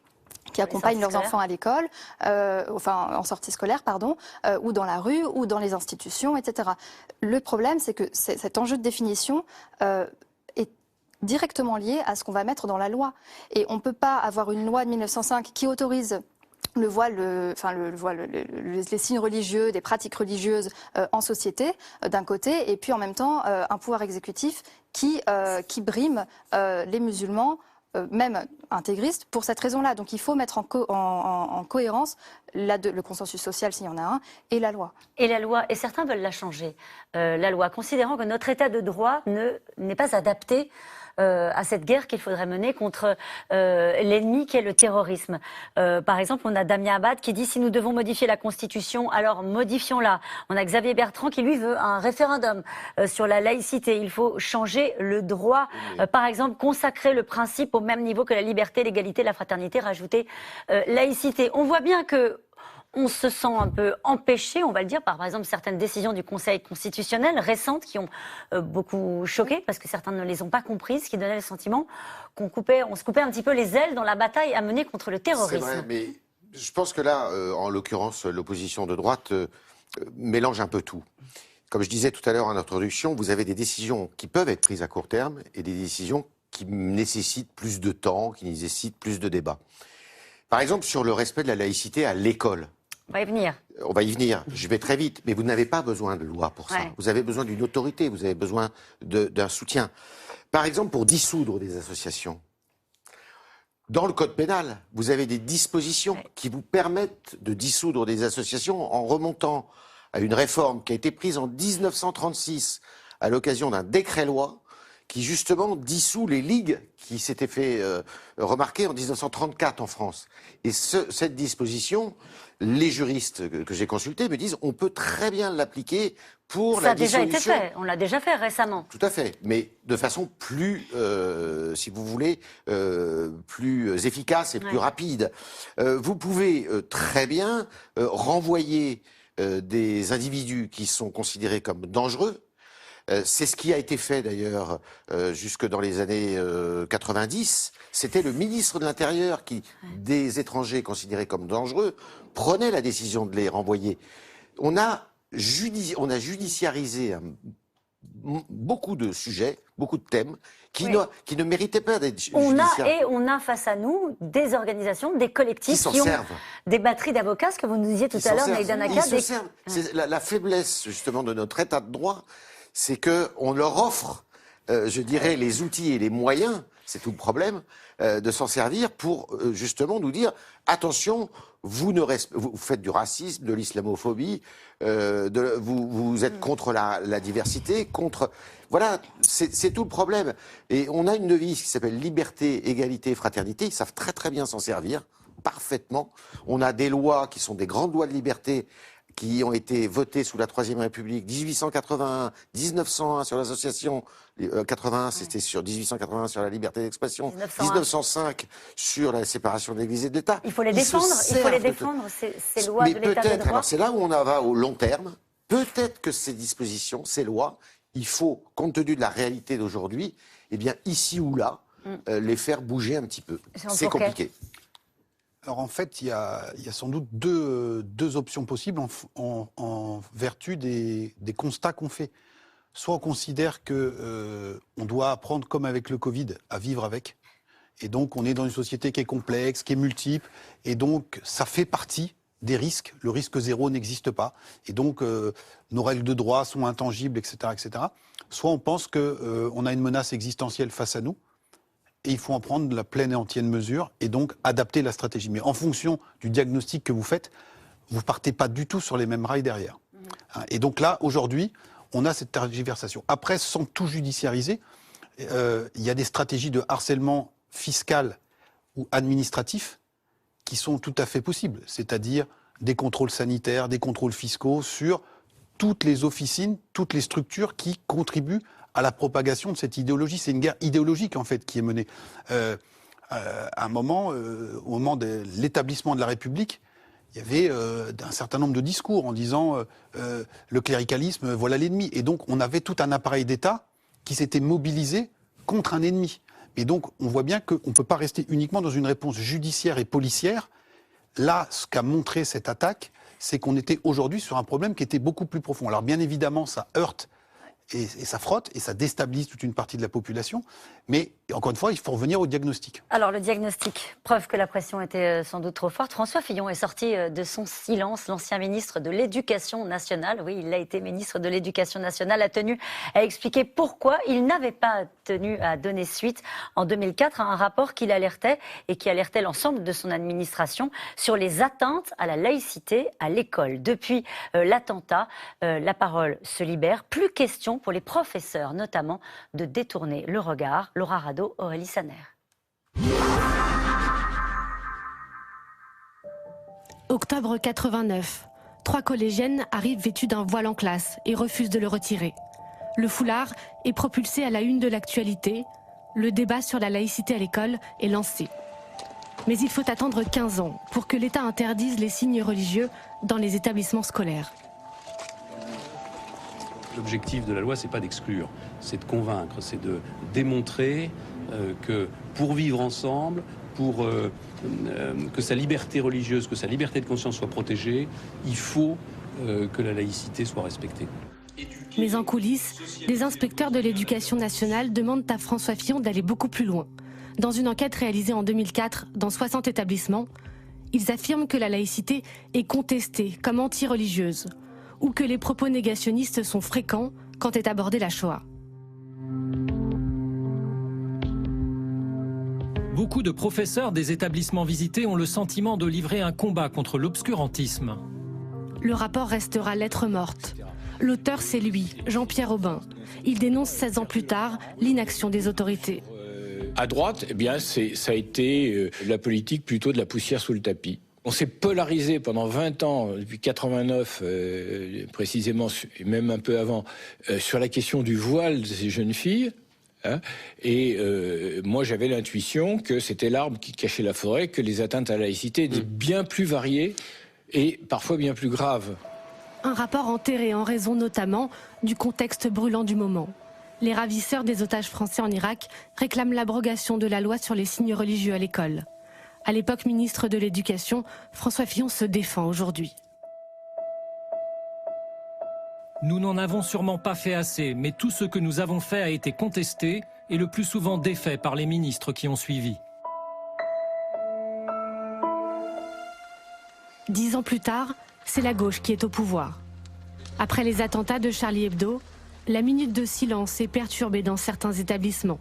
Speaker 4: qui accompagnent leurs enfants à l'école, en sortie scolaire, pardon, ou dans la rue, ou dans les institutions, etc. Le problème, c'est que cet enjeu de définition est directement lié à ce qu'on va mettre dans la loi. Et on ne peut pas avoir une loi de 1905 qui autorise le voile, les signes religieux, des pratiques religieuses en société, d'un côté, et puis en même temps un pouvoir exécutif qui brime les musulmans, même intégristes, pour cette raison-là. Donc il faut mettre en cohérence le consensus social, s'il y en a un, et la loi.
Speaker 1: Et la loi, et certains veulent la changer, la loi, considérant que notre état de droit n'est pas adapté à cette guerre qu'il faudrait mener contre l'ennemi qui est le terrorisme. Par exemple, on a Damien Abad qui dit « Si nous devons modifier la Constitution, alors modifions-la ». On a Xavier Bertrand qui, lui, veut un référendum sur la laïcité. Il faut changer le droit. Par exemple, consacrer le principe au même niveau que la liberté, l'égalité, la fraternité, rajouter laïcité. On voit bien que on se sent un peu empêché, on va le dire, par exemple certaines décisions du Conseil constitutionnel récentes qui ont beaucoup choqué parce que certains ne les ont pas comprises, ce qui donnait le sentiment on se coupait un petit peu les ailes dans la bataille à mener contre le terrorisme.
Speaker 2: C'est vrai, mais je pense que là, en l'occurrence, l'opposition de droite mélange un peu tout. Comme je disais tout à l'heure en introduction, vous avez des décisions qui peuvent être prises à court terme et des décisions qui nécessitent plus de temps, qui nécessitent plus de débats. Par exemple, sur le respect de la laïcité à l'école.
Speaker 1: On va y venir.
Speaker 2: On va y venir. Je vais très vite. Mais vous n'avez pas besoin de loi pour ça. Ouais. Vous avez besoin d'une autorité. Vous avez besoin d'un soutien. Par exemple, pour dissoudre des associations. Dans le code pénal, vous avez des dispositions qui vous permettent de dissoudre des associations en remontant à une réforme qui a été prise en 1936 à l'occasion d'un décret-loi qui justement dissout les ligues qui s'étaient fait remarquer en 1934 en France. Et cette disposition, les juristes que j'ai consultés me disent on peut très bien l'appliquer pour la dissolution. Ça a déjà été fait,
Speaker 1: on l'a déjà fait récemment.
Speaker 2: Tout à fait, mais de façon plus, si vous voulez, plus efficace et plus rapide. Vous pouvez très bien renvoyer des individus qui sont considérés comme dangereux. C'est ce qui a été fait d'ailleurs jusque dans les années 90. C'était le ministre de l'Intérieur qui, des étrangers considérés comme dangereux, prenait la décision de les renvoyer. On a judiciarisé beaucoup de sujets, beaucoup de thèmes qui ne méritaient pas d'être judiciarisés.
Speaker 1: On a face à nous des organisations, des collectifs qui ont des batteries d'avocats, ce que vous nous disiez tout à l'heure, Naïda Naka.
Speaker 2: C'est la faiblesse justement de notre état de droit. C'est qu'on leur offre, je dirais, les outils et les moyens, c'est tout le problème, de s'en servir pour justement nous dire attention, vous faites du racisme, de l'islamophobie, vous êtes contre la diversité, contre... Voilà, c'est tout le problème. Et on a une devise qui s'appelle liberté, égalité, fraternité. Ils savent très très bien s'en servir, parfaitement. On a des lois qui sont des grandes lois de liberté, qui ont été votées sous la Troisième République, 1881, 1901 sur l'association, 81 c'était sur 1881 sur la liberté d'expression, 1905 sur la séparation de l'Église et de l'État.
Speaker 1: Il faut les défendre, ces lois de l'État de droit.
Speaker 2: Alors c'est là où on en va au long terme. Peut-être que ces dispositions, ces lois, il faut, compte tenu de la réalité d'aujourd'hui, eh bien ici ou là, les faire bouger un petit peu. C'est
Speaker 1: Fourquet.
Speaker 2: compliqué.
Speaker 3: Alors en fait, il y a sans doute deux options possibles en vertu des constats qu'on fait. Soit on considère que on doit apprendre, comme avec le Covid, à vivre avec. Et donc on est dans une société qui est complexe, qui est multiple. Et donc ça fait partie des risques. Le risque zéro n'existe pas. Et donc nos règles de droit sont intangibles, etc. etc. Soit on pense qu'on a une menace existentielle face à nous. Et il faut en prendre la pleine et entière mesure et donc adapter la stratégie. Mais en fonction du diagnostic que vous faites, vous ne partez pas du tout sur les mêmes rails derrière. Et donc là, aujourd'hui, on a cette tergiversation. Après, sans tout judiciariser, il y a des stratégies de harcèlement fiscal ou administratif qui sont tout à fait possibles. C'est-à-dire des contrôles sanitaires, des contrôles fiscaux sur toutes les officines, toutes les structures qui contribuent à la propagation de cette idéologie. C'est une guerre idéologique, en fait, qui est menée. À un moment, au moment de l'établissement de la République, il y avait un certain nombre de discours en disant le cléricalisme, voilà l'ennemi. Et donc, on avait tout un appareil d'État qui s'était mobilisé contre un ennemi. Et donc, on voit bien qu'on ne peut pas rester uniquement dans une réponse judiciaire et policière. Là, ce qu'a montré cette attaque, c'est qu'on était aujourd'hui sur un problème qui était beaucoup plus profond. Alors, bien évidemment, ça heurte et ça frotte et ça déstabilise toute une partie de la population. Mais encore une fois, il faut revenir au diagnostic.
Speaker 1: Alors le diagnostic, preuve que la pression était sans doute trop forte. François Fillon est sorti de son silence. L'ancien ministre de l'Éducation nationale, oui, il a été ministre de l'Éducation nationale, a tenu à expliquer pourquoi il n'avait pas tenu à donner suite en 2004 à un rapport qui l'alertait et qui alertait l'ensemble de son administration sur les atteintes à la laïcité à l'école. Depuis l'attentat, la parole se libère. Plus question pour les professeurs, notamment, de détourner le regard. Laura Rado, Aurélie Saner.
Speaker 13: Octobre 89. 3 collégiennes arrivent vêtues d'un voile en classe et refusent de le retirer. Le foulard est propulsé à la une de l'actualité. Le débat sur la laïcité à l'école est lancé. Mais il faut attendre 15 ans pour que l'État interdise les signes religieux dans les établissements scolaires.
Speaker 14: L'objectif de la loi, c'est pas d'exclure, c'est de convaincre, c'est de démontrer que pour vivre ensemble, pour que sa liberté religieuse, que sa liberté de conscience soit protégée, il faut que la laïcité soit respectée.
Speaker 13: Mais en coulisses, des inspecteurs de l'éducation nationale demandent à François Fillon d'aller beaucoup plus loin. Dans une enquête réalisée en 2004 dans 60 établissements, ils affirment que la laïcité est contestée comme anti-religieuse, ou que les propos négationnistes sont fréquents quand est abordée la Shoah.
Speaker 15: Beaucoup de professeurs des établissements visités ont le sentiment de livrer un combat contre l'obscurantisme.
Speaker 13: Le rapport restera lettre morte. L'auteur, c'est lui, Jean-Pierre Aubin. Il dénonce 16 ans plus tard l'inaction des autorités.
Speaker 16: À droite, eh bien, ça a été la politique plutôt de la poussière sous le tapis. On s'est polarisé pendant 20 ans, depuis 89 précisément, et même un peu avant, sur la question du voile de ces jeunes filles. Hein, et moi, j'avais l'intuition que c'était l'arbre qui cachait la forêt, que les atteintes à la laïcité étaient bien plus variées et parfois bien plus graves.
Speaker 13: Un rapport enterré en raison notamment du contexte brûlant du moment. Les ravisseurs des otages français en Irak réclament l'abrogation de la loi sur les signes religieux à l'école. À l'époque ministre de l'Éducation, François Fillon se défend aujourd'hui.
Speaker 15: Nous n'en avons sûrement pas fait assez, mais tout ce que nous avons fait a été contesté et le plus souvent défait par les ministres qui ont suivi.
Speaker 13: 10 ans plus tard, c'est la gauche qui est au pouvoir. Après les attentats de Charlie Hebdo, la minute de silence est perturbée dans certains établissements.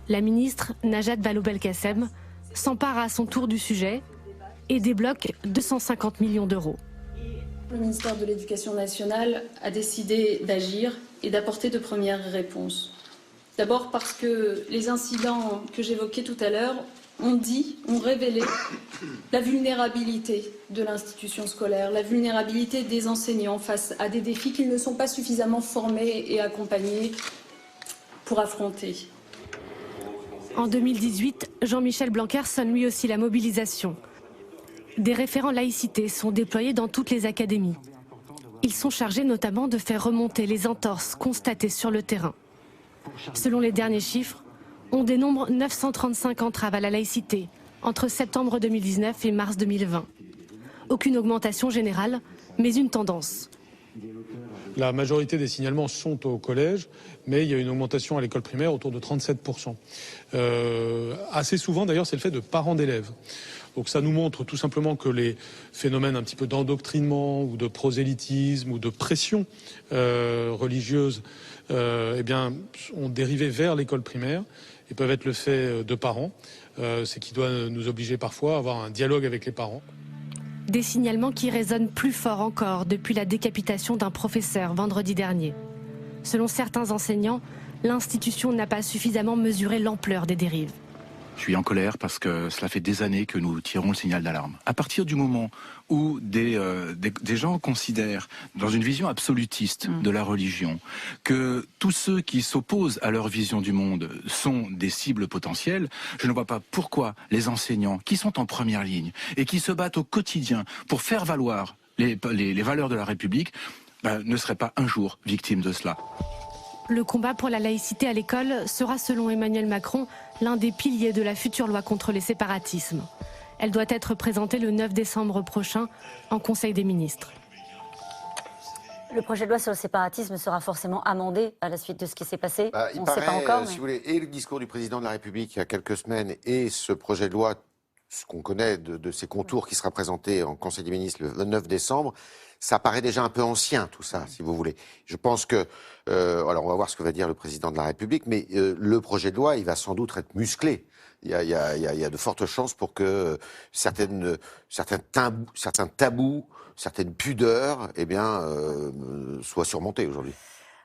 Speaker 13: La ministre, Najat Vallaud-Belkacem, s'empare à son tour du sujet et débloque 250 millions d'euros.
Speaker 17: Le ministère de l'Éducation nationale a décidé d'agir et d'apporter de premières réponses. D'abord parce que les incidents que j'évoquais tout à l'heure ont révélé la vulnérabilité de l'institution scolaire, la vulnérabilité des enseignants face à des défis qu'ils ne sont pas suffisamment formés et accompagnés pour affronter.
Speaker 13: En 2018, Jean-Michel Blanquer sonne lui aussi la mobilisation. Des référents laïcité sont déployés dans toutes les académies. Ils sont chargés notamment de faire remonter les entorses constatées sur le terrain. Selon les derniers chiffres, On dénombre 935 entraves à la laïcité entre septembre 2019 et mars 2020. Aucune augmentation générale, mais une tendance.
Speaker 18: La majorité des signalements sont au collège, mais il y a une augmentation à l'école primaire autour de 37%. Assez souvent, d'ailleurs, c'est le fait de parents d'élèves. Donc ça nous montre tout simplement que les phénomènes un petit peu d'endoctrinement ou de prosélytisme ou de pression religieuse ont dérivé vers l'école primaire et peuvent être le fait de parents. C'est qui doit nous obliger parfois à avoir un dialogue avec les parents.
Speaker 13: Des signalements qui résonnent plus fort encore depuis la décapitation d'un professeur vendredi dernier. Selon certains enseignants, l'institution n'a pas suffisamment mesuré l'ampleur des dérives.
Speaker 19: Je suis en colère parce que cela fait des années que nous tirons le signal d'alarme. À partir du moment où des gens considèrent, dans une vision absolutiste de la religion, que tous ceux qui s'opposent à leur vision du monde sont des cibles potentielles, je ne vois pas pourquoi les enseignants qui sont en première ligne et qui se battent au quotidien pour faire valoir les valeurs de la République ne seraient pas un jour victimes de cela.
Speaker 13: Le combat pour la laïcité à l'école sera, selon Emmanuel Macron, l'un des piliers de la future loi contre les séparatismes. Elle doit être présentée le 9 décembre prochain en Conseil des ministres.
Speaker 1: Le projet de loi sur le séparatisme sera forcément amendé à la suite de ce qui s'est passé.
Speaker 2: Il
Speaker 1: On ne
Speaker 2: paraît,
Speaker 1: sait pas encore. Mais...
Speaker 2: si vous voulez, et le discours du président de la République il y a quelques semaines et ce projet de loi, ce qu'on connaît de ses contours qui sera présenté en Conseil des ministres le 9 décembre, ça paraît déjà un peu ancien, tout ça, si vous voulez. Je pense que... alors, on va voir ce que va dire le président de la République, mais le projet de loi, il va sans doute être musclé. Il y a de fortes chances pour que certains tabous, certaines pudeurs, soient surmontés aujourd'hui.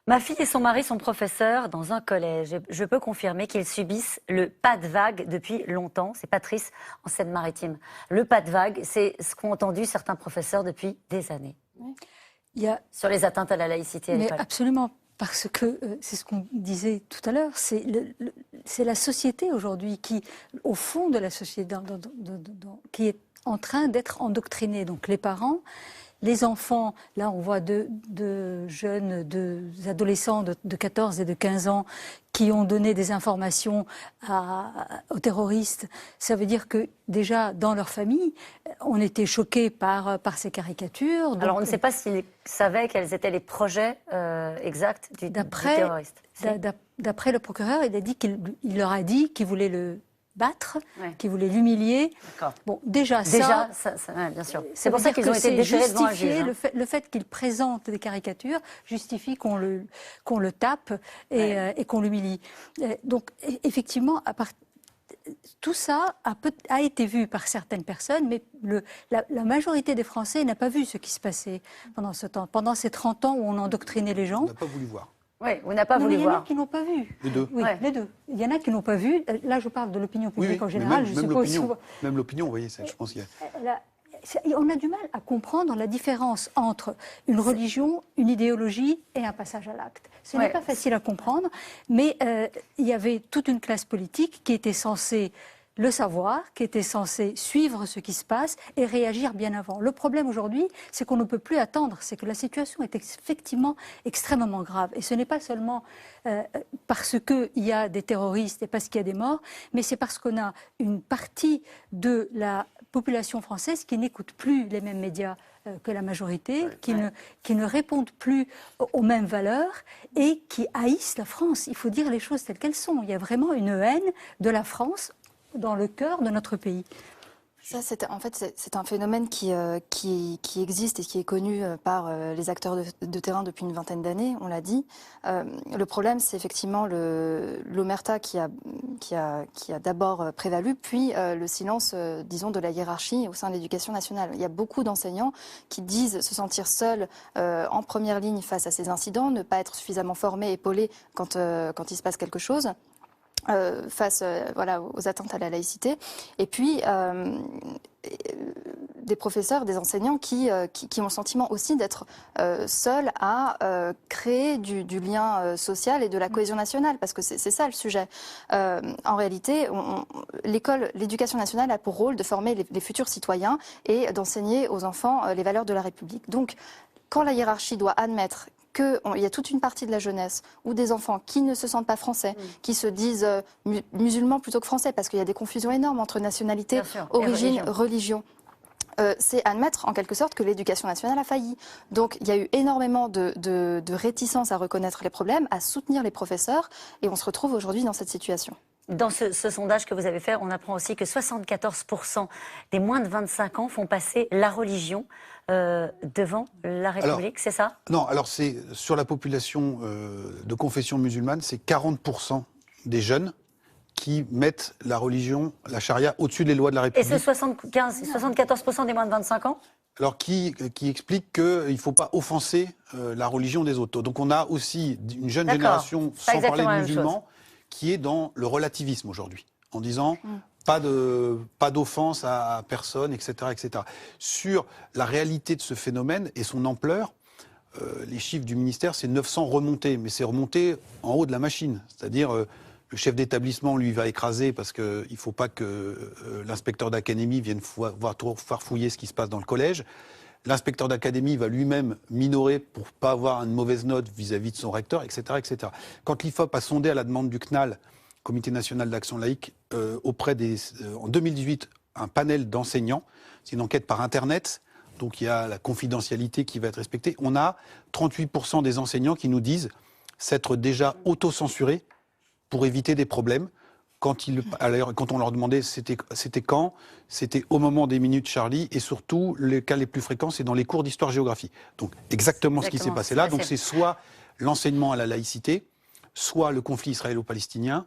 Speaker 1: Ma fille et son mari sont professeurs dans un collège. Je peux confirmer qu'ils subissent le pas de vague depuis longtemps. C'est Patrice, en Seine-Maritime. Le pas de vague, c'est ce qu'ont entendu certains professeurs depuis des années. Sur les atteintes à la laïcité à l'école.
Speaker 5: Mais absolument, parce que c'est ce qu'on disait tout à l'heure, c'est la société aujourd'hui qui, au fond de la société, qui est en train d'être endoctrinée. Donc les parents... Les enfants, là on voit deux jeunes, deux adolescents de 14 et de 15 ans qui ont donné des informations aux terroristes. Ça veut dire que déjà dans leur famille, on était choqués par ces caricatures.
Speaker 1: Alors on ne sait pas s'ils savaient quels étaient les projets exacts du terroriste.
Speaker 5: D'après le procureur, il leur a dit qu'il voulait le battre, qui voulait l'humilier. Bon, déjà ça
Speaker 1: bien sûr. C'est pour ça qu'ils ont été déférés devant un juge.
Speaker 5: Le fait qu'ils présentent des caricatures justifie qu'on le tape et qu'on l'humilie. Donc, effectivement, tout ça a été vu par certaines personnes, mais la majorité des Français n'a pas vu ce qui se passait pendant ce temps. Pendant ces 30 ans où on endoctrinait les gens.
Speaker 3: On n'a pas voulu voir.
Speaker 1: Oui, on n'a pas voulu voir.
Speaker 5: Il y en a qui n'ont pas vu.
Speaker 3: Les deux.
Speaker 5: Oui, les deux. Il y en a qui n'ont pas vu. Là, je parle de l'opinion publique en général.
Speaker 3: Même l'opinion, vous voyez, ça, je pense qu'il y a...
Speaker 5: On a du mal à comprendre la différence entre une religion, une idéologie et un passage à l'acte. Ce n'est pas facile à comprendre, mais il y avait toute une classe politique qui était censée le savoir, qui était censé suivre ce qui se passe et réagir bien avant. Le problème aujourd'hui, c'est qu'on ne peut plus attendre, c'est que la situation est effectivement extrêmement grave. Et ce n'est pas seulement parce qu'il y a des terroristes et parce qu'il y a des morts, mais c'est parce qu'on a une partie de la population française qui n'écoute plus les mêmes médias que la majorité, qui ne répondent plus aux mêmes valeurs et qui haïssent la France. Il faut dire les choses telles qu'elles sont. Il y a vraiment une haine de la France dans le cœur de notre pays.
Speaker 4: Ça, c'est un phénomène qui existe et qui est connu par les acteurs de terrain depuis une vingtaine d'années, on l'a dit. Le problème, c'est effectivement l'omerta qui a d'abord prévalu, puis le silence, disons, de la hiérarchie au sein de l'éducation nationale. Il y a beaucoup d'enseignants qui disent se sentir seuls en première ligne face à ces incidents, ne pas être suffisamment formés, épaulés quand il se passe quelque chose. Face aux atteintes à la laïcité, et puis des professeurs, des enseignants qui ont le sentiment aussi d'être seuls à créer du lien social et de la cohésion nationale, parce que c'est ça le sujet. En réalité, l'éducation nationale a pour rôle de former les futurs citoyens et d'enseigner aux enfants les valeurs de la République. Donc, quand la hiérarchie doit admettre qu'il y a toute une partie de la jeunesse ou des enfants qui ne se sentent pas français, qui se disent musulmans plutôt que français, parce qu'il y a des confusions énormes entre nationalité, origine, religion. C'est admettre en quelque sorte que l'éducation nationale a failli. Donc il y a eu énormément de réticence à reconnaître les problèmes, à soutenir les professeurs, et on se retrouve aujourd'hui dans cette situation.
Speaker 1: Dans ce sondage que vous avez fait, on apprend aussi que 74% des moins de 25 ans font passer la religion devant la République, c'est ça?
Speaker 3: Non, alors c'est sur la population de confession musulmane, c'est 40% des jeunes qui mettent la religion, la charia, au-dessus des lois de la République.
Speaker 1: Et ce 74% des moins de 25 ans?
Speaker 3: Alors qui explique qu'il ne faut pas offenser la religion des autres. Donc on a aussi une jeune génération, sans parler de musulmans, qui est dans le relativisme aujourd'hui, en disant pas d'offense à personne, etc., etc. Sur la réalité de ce phénomène et son ampleur, les chiffres du ministère, c'est 900 remontés, mais c'est remonté en haut de la machine, c'est-à-dire le chef d'établissement, lui, va écraser parce qu'il ne faut pas que l'inspecteur d'académie vienne farfouiller ce qui se passe dans le collège. L'inspecteur d'académie va lui-même minorer pour ne pas avoir une mauvaise note vis-à-vis de son recteur, etc., etc. Quand l'IFOP a sondé à la demande du CNAL, Comité national d'action laïque, en 2018, un panel d'enseignants, c'est une enquête par Internet, donc il y a la confidentialité qui va être respectée, on a 38% des enseignants qui nous disent s'être déjà auto-censurés pour éviter des problèmes. Quand on leur demandait c'était quand, c'était au moment des minutes Charlie, et surtout, les cas les plus fréquents, c'est dans les cours d'histoire-géographie. Donc exactement ce qui s'est passé là. Donc c'est soit l'enseignement à la laïcité, soit le conflit israélo-palestinien,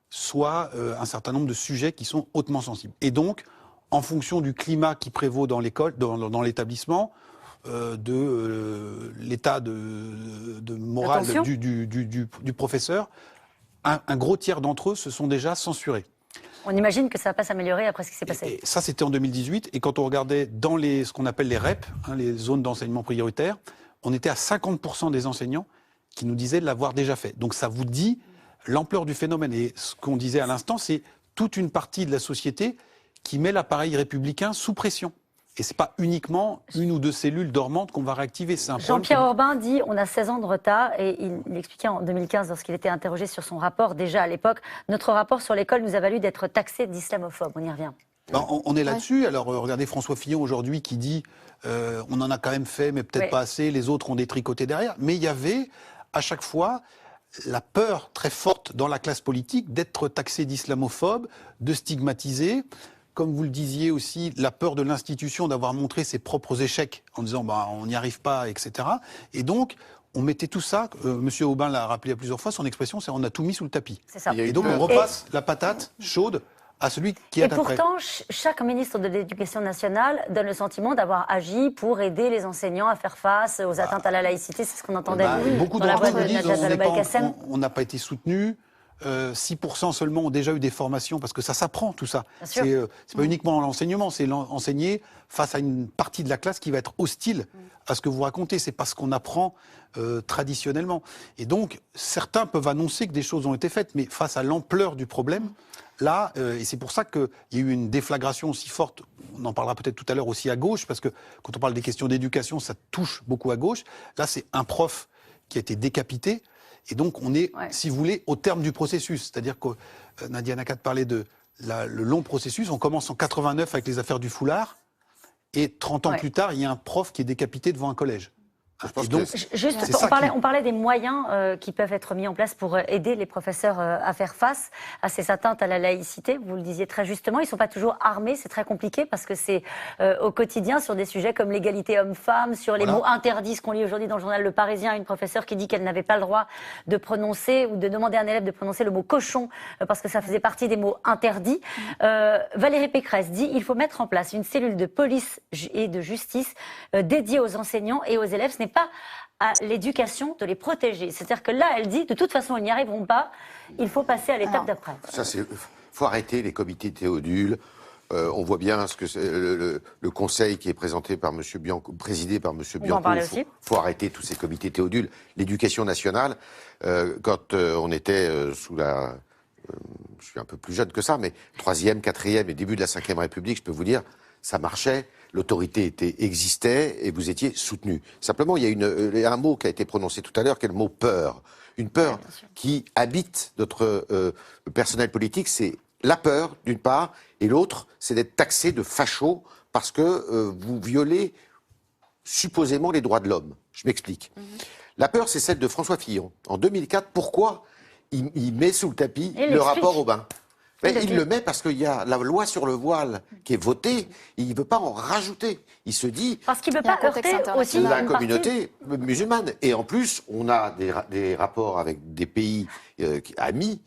Speaker 3: soit un certain nombre de sujets qui sont hautement sensibles. Et donc, en fonction du climat qui prévaut dans l'école, dans l'établissement, de l'état de morale du professeur, un gros tiers d'entre eux se sont déjà censurés.
Speaker 1: On imagine que ça ne va pas s'améliorer après ce qui s'est passé.
Speaker 3: Et ça, c'était en 2018. Et quand on regardait dans ce qu'on appelle les REP, les zones d'enseignement prioritaire, on était à 50% des enseignants qui nous disaient de l'avoir déjà fait. Donc ça vous dit l'ampleur du phénomène. Et ce qu'on disait à l'instant, c'est toute une partie de la société qui met l'appareil républicain sous pression. Et ce n'est pas uniquement une ou deux cellules dormantes qu'on va réactiver.
Speaker 1: Jean-Pierre Orban dit on a 16 ans de retard. Et il expliquait en 2015, lorsqu'il était interrogé sur son rapport, déjà à l'époque, notre rapport sur l'école nous a valu d'être taxés d'islamophobe. On y revient.
Speaker 3: On est là-dessus. Alors regardez François Fillon aujourd'hui qui dit on en a quand même fait, mais peut-être pas assez. Les autres ont détricoté derrière. Mais il y avait à chaque fois la peur très forte dans la classe politique d'être taxé d'islamophobe, de stigmatiser. Comme vous le disiez aussi, la peur de l'institution d'avoir montré ses propres échecs en disant on n'y arrive pas, etc. Et donc, on mettait tout ça, M. Aubin l'a rappelé à plusieurs fois, son expression, c'est on a tout mis sous le tapis.
Speaker 1: C'est ça.
Speaker 3: Et donc, on repasse la patate chaude à celui qui est après.
Speaker 1: Et pourtant, chaque ministre de l'Éducation nationale donne le sentiment d'avoir agi pour aider les enseignants à faire face aux atteintes à la laïcité. C'est ce qu'on entendait
Speaker 3: beaucoup
Speaker 1: dans la voix de
Speaker 3: Najat
Speaker 1: Vallaud-Belkacem.
Speaker 3: On n'a pas été soutenu. 6% seulement ont déjà eu des formations, parce que ça s'apprend tout ça. C'est pas uniquement l'enseignement, c'est enseigner face à une partie de la classe qui va être hostile à ce que vous racontez. C'est pas ce qu'on apprend traditionnellement. Et donc, certains peuvent annoncer que des choses ont été faites, mais face à l'ampleur du problème, là, et c'est pour ça qu'il y a eu une déflagration aussi forte, on en parlera peut-être tout à l'heure aussi à gauche, parce que quand on parle des questions d'éducation, ça touche beaucoup à gauche. Là, c'est un prof qui a été décapité. Et donc, on est, si vous voulez, au terme du processus. C'est-à-dire que Nadia Nakat parlait de le long processus. On commence en 89 avec les affaires du foulard. Et 30 ans plus tard, il y a un prof qui est décapité devant un collège.
Speaker 1: On parlait des moyens qui peuvent être mis en place pour aider les professeurs à faire face à ces atteintes à la laïcité. Vous le disiez très justement, ils ne sont pas toujours armés, c'est très compliqué parce que c'est au quotidien sur des sujets comme l'égalité homme-femme, sur les mots interdits, ce qu'on lit aujourd'hui dans le journal Le Parisien, une professeure qui dit qu'elle n'avait pas le droit de prononcer ou de demander à un élève de prononcer le mot cochon parce que ça faisait partie des mots interdits. Valérie Pécresse dit qu'il faut mettre en place une cellule de police et de justice dédiée aux enseignants et aux élèves. Ce n'est pas à l'éducation de les protéger. C'est-à-dire que là, elle dit, de toute façon, ils n'y arriveront pas, il faut passer à l'étape d'après.
Speaker 2: Ça, faut arrêter les comités Théodule. On voit bien ce que le conseil qui est présenté par M. Bianco, présidé par M. Bianco. Il faut arrêter tous ces comités Théodule. L'éducation nationale, quand on était sous la... je suis un peu plus jeune que ça, mais 3e, 4e et début de la 5e République, je peux vous dire, ça marchait, l'autorité existait et vous étiez soutenu. Simplement, il y a un mot qui a été prononcé tout à l'heure, qui est le mot peur. Une peur qui habite notre personnel politique, c'est la peur, d'une part, et l'autre, c'est d'être taxé de facho parce que vous violez supposément les droits de l'homme. Je m'explique. La peur, c'est celle de François Fillon. En 2004, pourquoi il met sous le tapis le rapport Aubin? Il le met parce qu'il y a la loi sur le voile qui est votée, il ne veut pas en rajouter. Il se dit...
Speaker 1: Parce qu'il ne veut pas heurter aussi
Speaker 2: la communauté musulmane. Et en plus, on a des rapports avec des pays amis,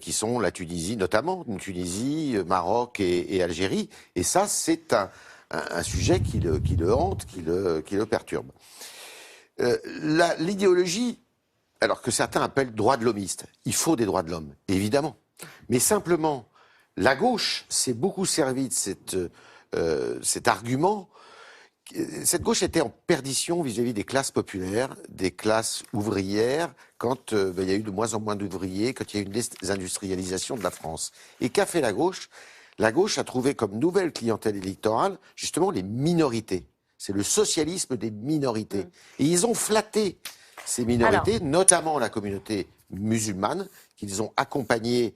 Speaker 2: qui sont la Tunisie notamment, Tunisie, Maroc et Algérie. Et ça, c'est un sujet qui le hante, qui le perturbe. L'idéologie, alors que certains appellent droits de l'hommiste, il faut des droits de l'homme, évidemment. Mais simplement, la gauche s'est beaucoup servie de cet argument. Cette gauche était en perdition vis-à-vis des classes populaires, des classes ouvrières, quand il y a eu de moins en moins d'ouvriers, quand il y a eu une désindustrialisation de la France. Et qu'a fait la gauche? La gauche a trouvé comme nouvelle clientèle électorale, justement, les minorités. C'est le socialisme des minorités. Et ils ont flatté ces minorités, notamment la communauté musulmane, qu'ils ont accompagné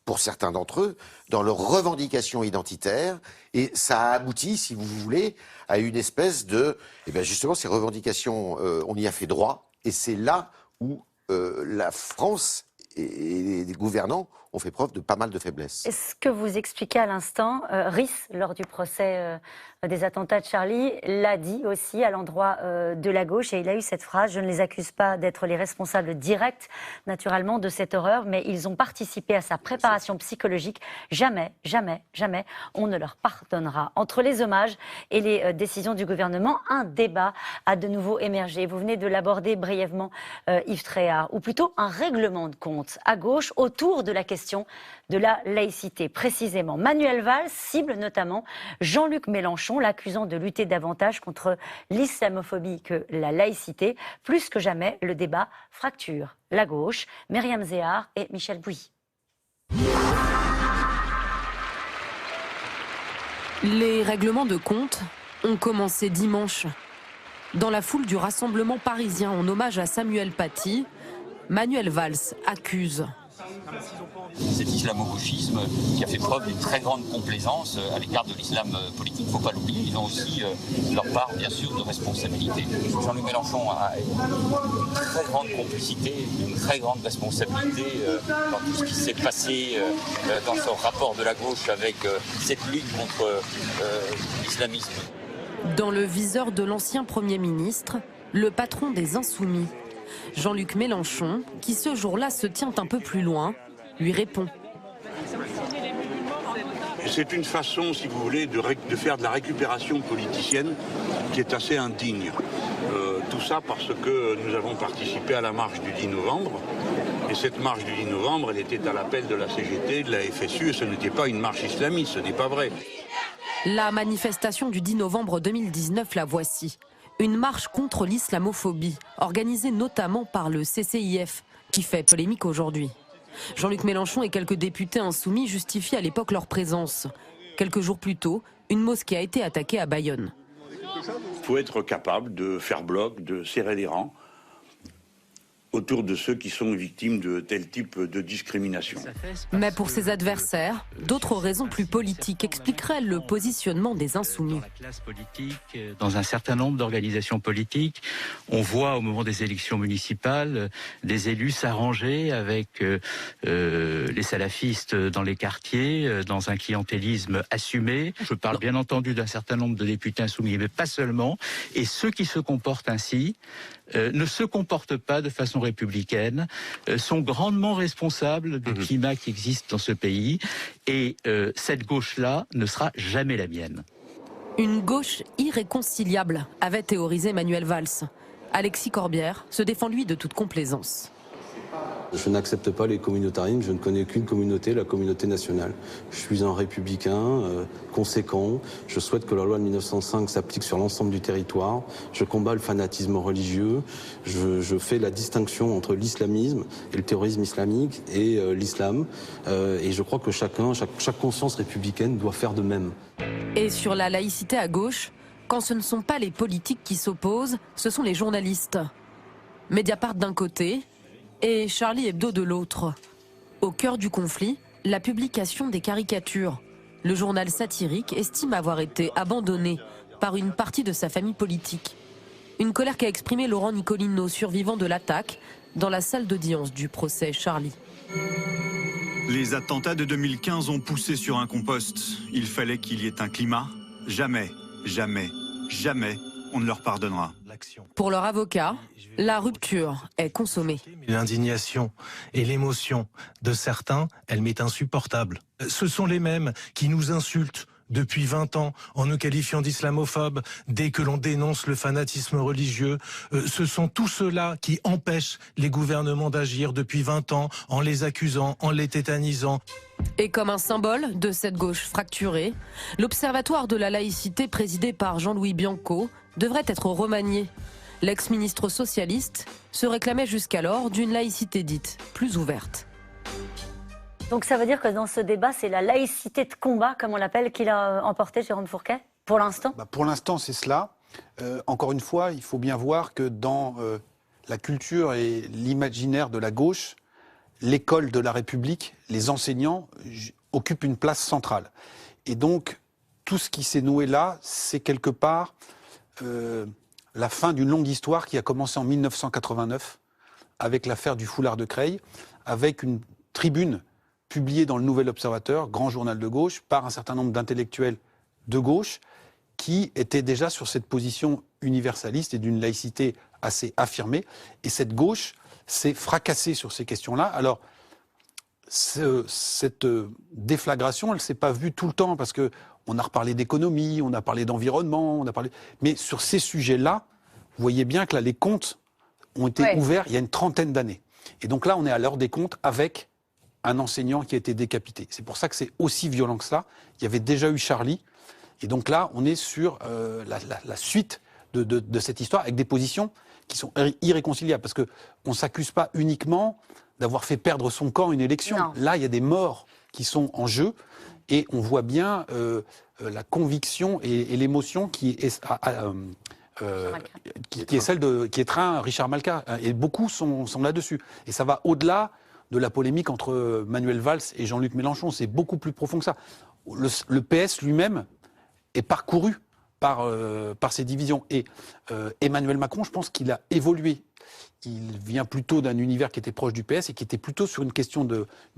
Speaker 2: pour certains d'entre eux, dans leurs revendications identitaires. Et ça a abouti, si vous voulez, à une espèce de... justement, ces revendications, on y a fait droit. Et c'est là où la France et les gouvernants ont fait preuve de pas mal de faiblesses.
Speaker 1: Ce que vous expliquez à l'instant, Rhys, lors du procès des attentats de Charlie, l'a dit aussi à l'endroit de la gauche, et il a eu cette phrase: je ne les accuse pas d'être les responsables directs, naturellement, de cette horreur, mais ils ont participé à sa préparation psychologique. Jamais, jamais, jamais, on ne leur pardonnera. Entre les hommages et les décisions du gouvernement, un débat a de nouveau émergé. Vous venez de l'aborder brièvement, Yves Tréhard, ou plutôt un règlement de compte à gauche autour de la question de la laïcité. Précisément, Manuel Valls cible notamment Jean-Luc Mélenchon, l'accusant de lutter davantage contre l'islamophobie que la laïcité. Plus que jamais, le débat fracture la gauche. Myriam Zéhar et Michel Bouilly.
Speaker 20: Les règlements de compte ont commencé dimanche. Dans la foule du rassemblement parisien en hommage à Samuel Paty, Manuel Valls accuse.
Speaker 21: Cet islamo-gauchisme qui a fait preuve d'une très grande complaisance à l'égard de l'islam politique, il ne faut pas l'oublier, ils ont aussi leur part, bien sûr, de responsabilité. Jean-Luc Mélenchon a une très grande complicité, une très grande responsabilité dans tout ce qui s'est passé dans son rapport de la gauche avec cette lutte contre l'islamisme.
Speaker 20: Dans le viseur de l'ancien Premier ministre, le patron des Insoumis, Jean-Luc Mélenchon, qui ce jour-là se tient un peu plus loin, lui répond.
Speaker 22: C'est une façon, si vous voulez, de faire de la récupération politicienne qui est assez indigne. Tout ça parce que nous avons participé à la marche du 10 novembre. Et cette marche du 10 novembre, elle était à l'appel de la CGT, de la FSU, et ce n'était pas une marche islamiste, ce n'est pas vrai.
Speaker 20: La manifestation du 10 novembre 2019, la voici. Une marche contre l'islamophobie, organisée notamment par le CCIF, qui fait polémique aujourd'hui. Jean-Luc Mélenchon et quelques députés insoumis justifient à l'époque leur présence. Quelques jours plus tôt, une mosquée a été attaquée à Bayonne.
Speaker 22: Il faut être capable de faire bloc, de serrer les rangs autour de ceux qui sont victimes de tel type de discrimination.
Speaker 20: Mais pour ses adversaires, d'autres raisons plus politiques expliqueraient le positionnement des Insoumis.
Speaker 23: Dans un certain nombre d'organisations politiques, on voit au moment des élections municipales des élus s'arranger avec les salafistes dans les quartiers, dans un clientélisme assumé. Je parle bien entendu d'un certain nombre de députés insoumis, mais pas seulement. Et ceux qui se comportent ainsi ne se comportent pas de façon républicaine, sont grandement responsables du climat qui existe dans ce pays, et cette gauche-là ne sera jamais la mienne.
Speaker 20: Une gauche irréconciliable, avait théorisé Manuel Valls. Alexis Corbière se défend lui de toute complaisance.
Speaker 7: Je n'accepte pas les communautarismes, je ne connais qu'une communauté, la communauté nationale. Je suis un républicain conséquent, je souhaite que la loi de 1905 s'applique sur l'ensemble du territoire, je combats le fanatisme religieux, je fais la distinction entre l'islamisme et le terrorisme islamique et l'islam, et je crois que chaque conscience républicaine doit faire de même.
Speaker 20: Et sur la laïcité à gauche, quand ce ne sont pas les politiques qui s'opposent, ce sont les journalistes. Mediapart d'un côté et Charlie Hebdo de l'autre. Au cœur du conflit, la publication des caricatures. Le journal satirique estime avoir été abandonné par une partie de sa famille politique. Une colère qu'a exprimée Laurent Nicolino, survivant de l'attaque, dans la salle d'audience du procès Charlie.
Speaker 8: Les attentats de 2015 ont poussé sur un compost. Il fallait qu'il y ait un climat. Jamais, jamais, jamais on ne leur pardonnera.
Speaker 20: Pour leur avocat, la rupture est consommée.
Speaker 9: L'indignation et l'émotion de certains, elle m'est insupportable. Ce sont les mêmes qui nous insultent depuis 20 ans en nous qualifiant d'islamophobes dès que l'on dénonce le fanatisme religieux. Ce sont tous ceux-là qui empêchent les gouvernements d'agir depuis 20 ans en les accusant, en les tétanisant.
Speaker 20: Et comme un symbole de cette gauche fracturée, l'Observatoire de la laïcité présidé par Jean-Louis Bianco devrait être remanié. L'ex-ministre socialiste se réclamait jusqu'alors d'une laïcité dite plus ouverte.
Speaker 1: Donc ça veut dire que dans ce débat, c'est la laïcité de combat, comme on l'appelle, qu'il a emporté Jérôme Fourquet, pour l'instant ?
Speaker 3: Pour l'instant, c'est cela. Encore une fois, il faut bien voir que dans la culture et l'imaginaire de la gauche, l'école de la République, les enseignants occupent une place centrale. Et donc, tout ce qui s'est noué là, c'est quelque part la fin d'une longue histoire qui a commencé en 1989 avec l'affaire du foulard de Creil, avec une tribune publiée dans le Nouvel Observateur, grand journal de gauche, par un certain nombre d'intellectuels de gauche qui étaient déjà sur cette position universaliste et d'une laïcité assez affirmée. Et cette gauche s'est fracassée sur ces questions-là. Alors, cette déflagration, elle ne s'est pas vue tout le temps parce que on a reparlé d'économie, on a parlé d'environnement, mais sur ces sujets-là, vous voyez bien que là, les comptes ont été ouverts il y a une trentaine d'années. Et donc là, on est à l'heure des comptes avec un enseignant qui a été décapité. C'est pour ça que c'est aussi violent que ça. Il y avait déjà eu Charlie. Et donc là, on est sur la suite de cette histoire avec des positions qui sont irréconciliables. Parce qu'on ne s'accuse pas uniquement d'avoir fait perdre son camp une élection. Non. Là, il y a des morts qui sont en jeu. Et on voit bien la conviction et l'émotion qui est celle qui étreint Richard Malka. Et beaucoup sont là-dessus. Et ça va au-delà de la polémique entre Manuel Valls et Jean-Luc Mélenchon. C'est beaucoup plus profond que ça. Le PS lui-même est parcouru par ces divisions. Et Emmanuel Macron, je pense qu'il a évolué. Il vient plutôt d'un univers qui était proche du PS et qui était plutôt sur une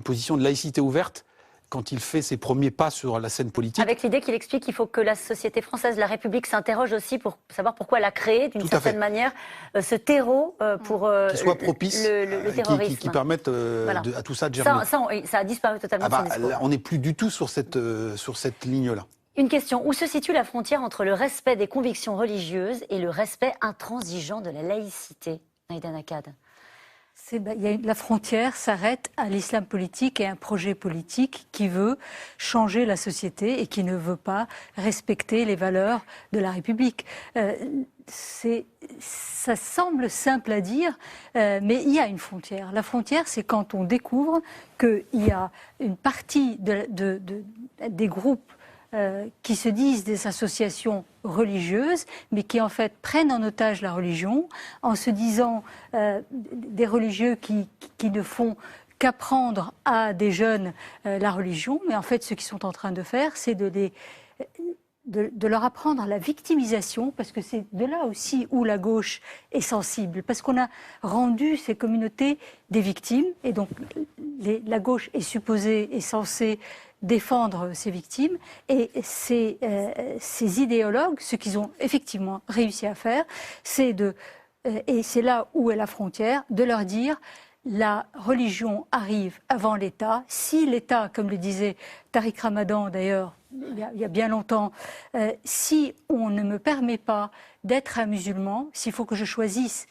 Speaker 3: position de laïcité ouverte quand il fait ses premiers pas sur la scène politique. Avec l'idée qu'il explique qu'il faut que la société française, la République, s'interroge aussi pour savoir pourquoi elle a créé, d'une certaine manière, ce terreau pour qui soit propice, le terrorisme. Qui permette à tout ça de germer. Ça a disparu totalement de son discours. Là, on n'est plus du tout sur cette ligne-là. Une question, où se situe la frontière entre le respect des convictions religieuses et le respect intransigeant de la laïcité, Naïda Nakad?
Speaker 5: La frontière s'arrête à l'islam politique et un projet politique qui veut changer la société et qui ne veut pas respecter les valeurs de la République. Ça semble simple à dire, mais il y a une frontière. La frontière, c'est quand on découvre qu'il y a une partie des groupes qui se disent des associations religieuses, mais qui en fait prennent en otage la religion, en se disant des religieux qui ne font qu'apprendre à des jeunes la religion, mais en fait ce qu'ils sont en train de faire, c'est de leur apprendre la victimisation, parce que c'est de là aussi où la gauche est sensible, parce qu'on a rendu ces communautés des victimes, et donc la gauche est supposée, est censée défendre ces victimes, et ces idéologues, ce qu'ils ont effectivement réussi à faire, et c'est là où est la frontière, de leur dire la religion arrive avant l'État. Si l'État, comme le disait Tariq Ramadan, d'ailleurs, il y a bien longtemps, si on ne me permet pas d'être un musulman, s'il faut que je choisisse,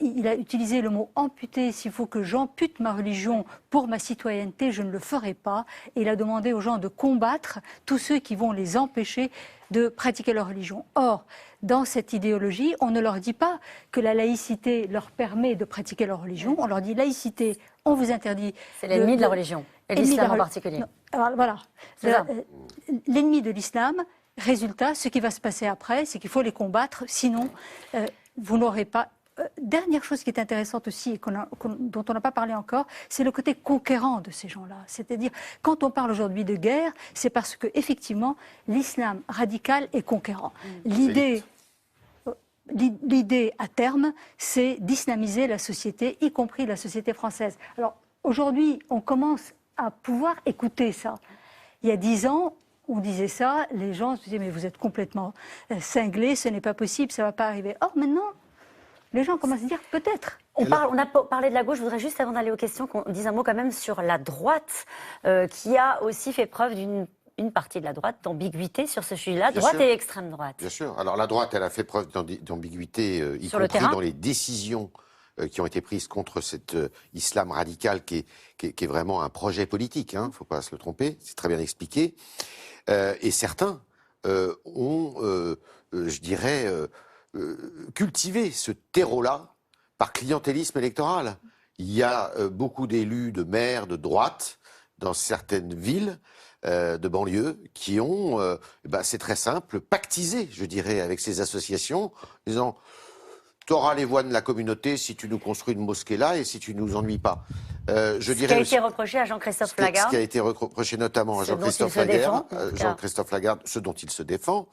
Speaker 5: il a utilisé le mot amputer, s'il faut que j'ampute ma religion pour ma citoyenneté, je ne le ferai pas. Et il a demandé aux gens de combattre tous ceux qui vont les empêcher de pratiquer leur religion. Or, dans cette idéologie, on ne leur dit pas que la laïcité leur permet de pratiquer leur religion, on leur dit laïcité, on vous interdit.
Speaker 1: C'est l'ennemi de la religion, et l'islam en particulier.
Speaker 5: Non, alors, voilà. L'ennemi de l'islam, résultat, ce qui va se passer après, c'est qu'il faut les combattre, sinon vous n'aurez pas... Dernière chose qui est intéressante aussi, et dont on n'a pas parlé encore, c'est le côté conquérant de ces gens-là. C'est-à-dire, quand on parle aujourd'hui de guerre, c'est parce que effectivement, l'islam radical est conquérant. L'idée à terme, c'est d'islamiser la société, y compris la société française. Alors, aujourd'hui, on commence à pouvoir écouter ça. Il y a 10 ans, on disait ça, les gens se disaient, mais vous êtes complètement cinglés, ce n'est pas possible, ça ne va pas arriver. Or, maintenant, les gens commencent à dire peut-être.
Speaker 1: On a parlé de la gauche, je voudrais juste, avant d'aller aux questions, qu'on dise un mot quand même sur la droite, qui a aussi fait preuve d'une partie de la droite d'ambiguïté sur ce sujet-là, droite et extrême droite.
Speaker 2: Bien sûr. Alors la droite, elle a fait preuve d'ambiguïté, y
Speaker 1: sur
Speaker 2: compris dans les décisions qui ont été prises contre cet islam radical qui est vraiment un projet politique, hein, faut pas se le tromper, c'est très bien expliqué. Et certains ont, je dirais, cultivé ce terreau-là par clientélisme électoral. Il y a beaucoup d'élus, de maires de droite dans certaines villes de banlieue qui ont, c'est très simple, pactisé, je dirais, avec ces associations, en disant « T'auras les voix de la communauté si tu nous construis une mosquée là et si tu nous ennuies pas. »
Speaker 1: Ce qui a été reproché à Jean-Christophe Lagarde.
Speaker 2: Ce qui a été reproché notamment à Jean-Christophe Lagarde, ce dont il se défend,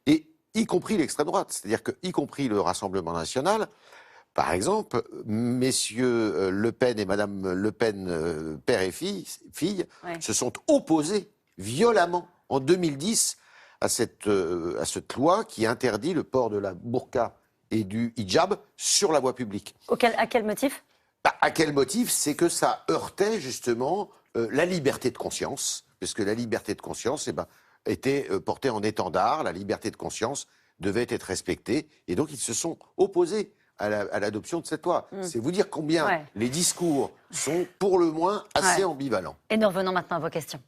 Speaker 2: et y compris l'extrême droite. C'est-à-dire que, y compris le Rassemblement national, par exemple, messieurs Le Pen et Madame Le Pen, père et fille, se sont opposés violemment en 2010 à cette loi qui interdit le port de la burqa et du hijab sur la voie publique.
Speaker 1: À quel motif ?
Speaker 2: À quel motif ? C'est que ça heurtait justement la liberté de conscience, parce que la liberté de conscience était portée en étendard, la liberté de conscience devait être respectée, et donc ils se sont opposés à l'adoption de cette loi. C'est vous dire combien les discours sont pour le moins assez ambivalents.
Speaker 1: Et nous revenons maintenant à vos questions.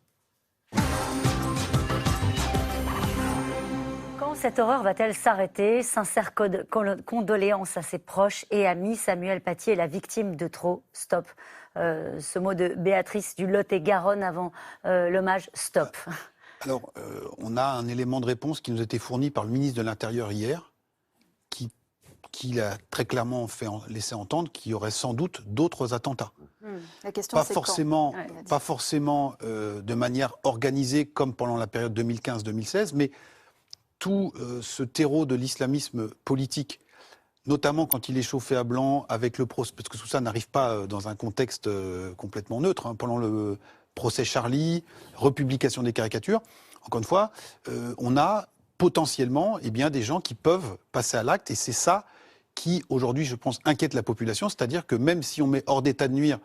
Speaker 1: Quand cette horreur va-t-elle s'arrêter ? Sincères condoléances à ses proches et amis. Samuel Paty est la victime de trop. Stop. Ce mot de Béatrice du Lot-et-Garonne avant l'hommage. Stop.
Speaker 3: Alors, on a un élément de réponse qui nous a été fourni par le ministre de l'Intérieur hier, qui a très clairement laissé entendre qu'il y aurait sans doute d'autres attentats.
Speaker 4: La question,
Speaker 3: pas
Speaker 4: c'est
Speaker 3: forcément, pas forcément de manière organisée comme pendant la période 2015-2016, mais tout ce terreau de l'islamisme politique, notamment quand il est chauffé à blanc avec le procès, parce que tout ça n'arrive pas dans un contexte complètement neutre, hein, pendant le procès Charlie, republication des caricatures, encore une fois, on a potentiellement des gens qui peuvent passer à l'acte, et c'est ça qui, aujourd'hui, je pense, inquiète la population, c'est-à-dire que même si on met hors d'état de nuire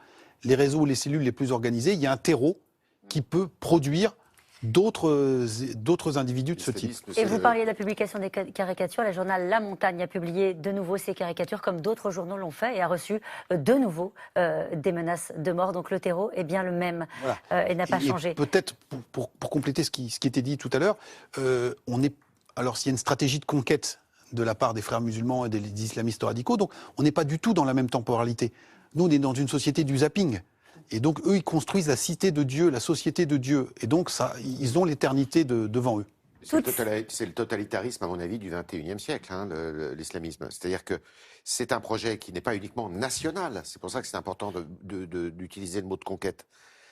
Speaker 3: les réseaux ou les cellules les plus organisées, il y a un terreau qui peut produire d'autres individus de ce type.
Speaker 1: Et vous parliez de la publication des caricatures. Le journal La Montagne a publié de nouveau ces caricatures, comme d'autres journaux l'ont fait, et a reçu de nouveau des menaces de mort. Donc le terreau est bien le même et n'a pas changé.
Speaker 3: Peut-être, pour compléter ce qui était dit tout à l'heure, alors s'il y a une stratégie de conquête de la part des frères musulmans et des islamistes radicaux, donc on n'est pas du tout dans la même temporalité. Nous, on est dans une société du zapping. Et donc, eux, ils construisent la cité de Dieu, la société de Dieu. Et donc, ils ont l'éternité devant eux.
Speaker 2: C'est le totalitarisme, à mon avis, du XXIe siècle, hein, l'islamisme. C'est-à-dire que c'est un projet qui n'est pas uniquement national. C'est pour ça que c'est important d'utiliser le mot de conquête.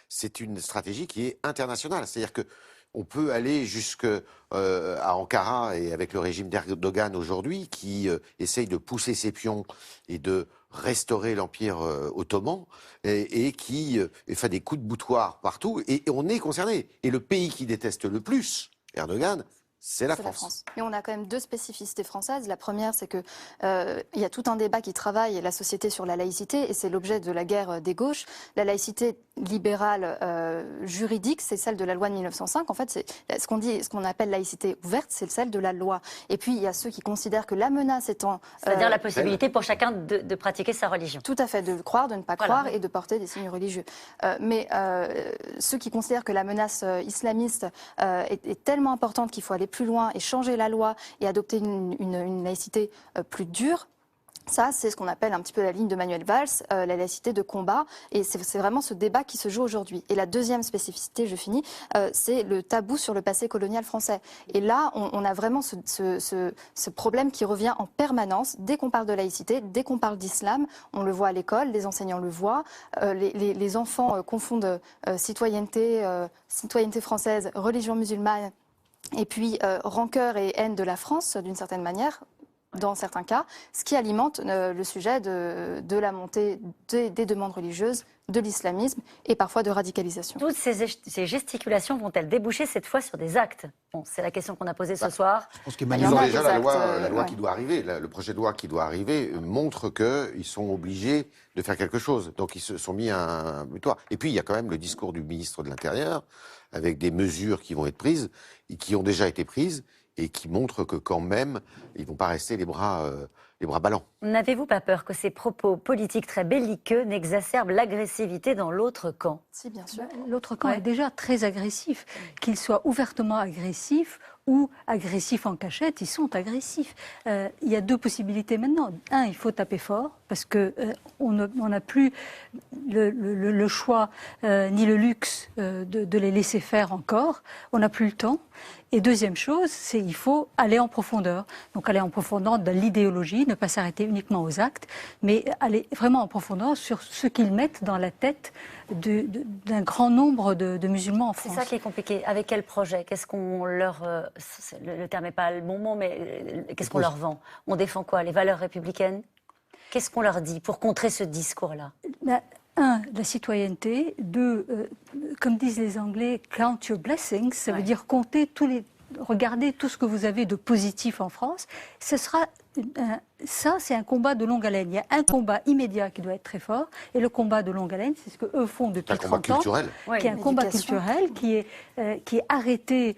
Speaker 2: C'est une stratégie qui est internationale. C'est-à-dire qu'on peut aller jusqu'à Ankara, et avec le régime d'Erdogan aujourd'hui, qui essaye de pousser ses pions et de restaurer l'Empire ottoman, et qui fait des coups de boutoir partout, et on est concerné. Et le pays qui déteste le plus Erdogan, c'est la France.
Speaker 4: Mais on a quand même deux spécificités françaises. La première, c'est que il y a tout un débat qui travaille la société sur la laïcité, et c'est l'objet de la guerre des gauches. La laïcité libérale juridique, c'est celle de la loi de 1905. En fait, c'est ce qu'on appelle laïcité ouverte, c'est celle de la loi. Et puis, il y a ceux qui considèrent que la menace étant...
Speaker 1: C'est-à-dire la possibilité pour chacun de pratiquer sa religion.
Speaker 4: Tout à fait, de croire, de ne pas croire et de porter des signes religieux. Mais ceux qui considèrent que la menace islamiste est tellement importante qu'il faut aller plus loin et changer la loi et adopter une laïcité plus dure, ça, c'est ce qu'on appelle un petit peu la ligne de Manuel Valls, la laïcité de combat. Et c'est vraiment ce débat qui se joue aujourd'hui. Et la deuxième spécificité, je finis, c'est le tabou sur le passé colonial français. Et là, on a vraiment ce problème qui revient en permanence. Dès qu'on parle de laïcité, dès qu'on parle d'islam, on le voit à l'école, les enseignants le voient. Les enfants confondent citoyenneté française, religion musulmane, et puis rancœur et haine de la France, d'une certaine manière, dans certains cas, ce qui alimente le sujet de la montée des demandes religieuses, de l'islamisme et parfois de radicalisation.
Speaker 1: Toutes ces gesticulations vont-elles déboucher cette fois sur des actes? Bon, c'est la question qu'on a posée ce soir.
Speaker 2: Je pense qu'ils ont déjà la loi qui doit arriver, le projet de loi qui doit arriver montre qu'ils sont obligés de faire quelque chose. Donc ils se sont mis à un butoir. Et puis il y a quand même le discours du ministre de l'Intérieur avec des mesures qui vont être prises et qui ont déjà été prises et qui montrent que quand même, ils ne vont pas rester les bras ballants.
Speaker 1: N'avez-vous pas peur que ces propos politiques très belliqueux n'exacerbent l'agressivité dans l'autre camp?
Speaker 4: Si, bien sûr.
Speaker 5: L'autre camp est déjà très agressif. Qu'il soit ouvertement agressif ou agressifs en cachette, ils sont agressifs. Il y a deux possibilités maintenant. Un, il faut taper fort, parce qu'on n'a plus le choix ni le luxe de les laisser faire encore. On n'a plus le temps. Et deuxième chose, c'est qu'il faut aller en profondeur. Donc aller en profondeur de l'idéologie, ne pas s'arrêter uniquement aux actes, mais aller vraiment en profondeur sur ce qu'ils mettent dans la tête d'un grand nombre de musulmans en France.
Speaker 1: C'est ça qui est compliqué. Avec quel projet? Qu'est-ce qu'on leur... le terme n'est pas le bon mot, mais qu'est-ce qu'on leur vend? On défend quoi? Les valeurs républicaines? Qu'est-ce qu'on leur dit pour contrer ce discours-là?
Speaker 5: Un, la citoyenneté. Deux, comme disent les Anglais, count your blessings. Ça veut dire compter regardez tout ce que vous avez de positif en France. Ce sera... ça, c'est un combat de longue haleine. Il y a un combat immédiat qui doit être très fort, et le combat de longue haleine, c'est ce qu'eux font depuis 30 ans, qui est un combat culturel, qui est arrêté,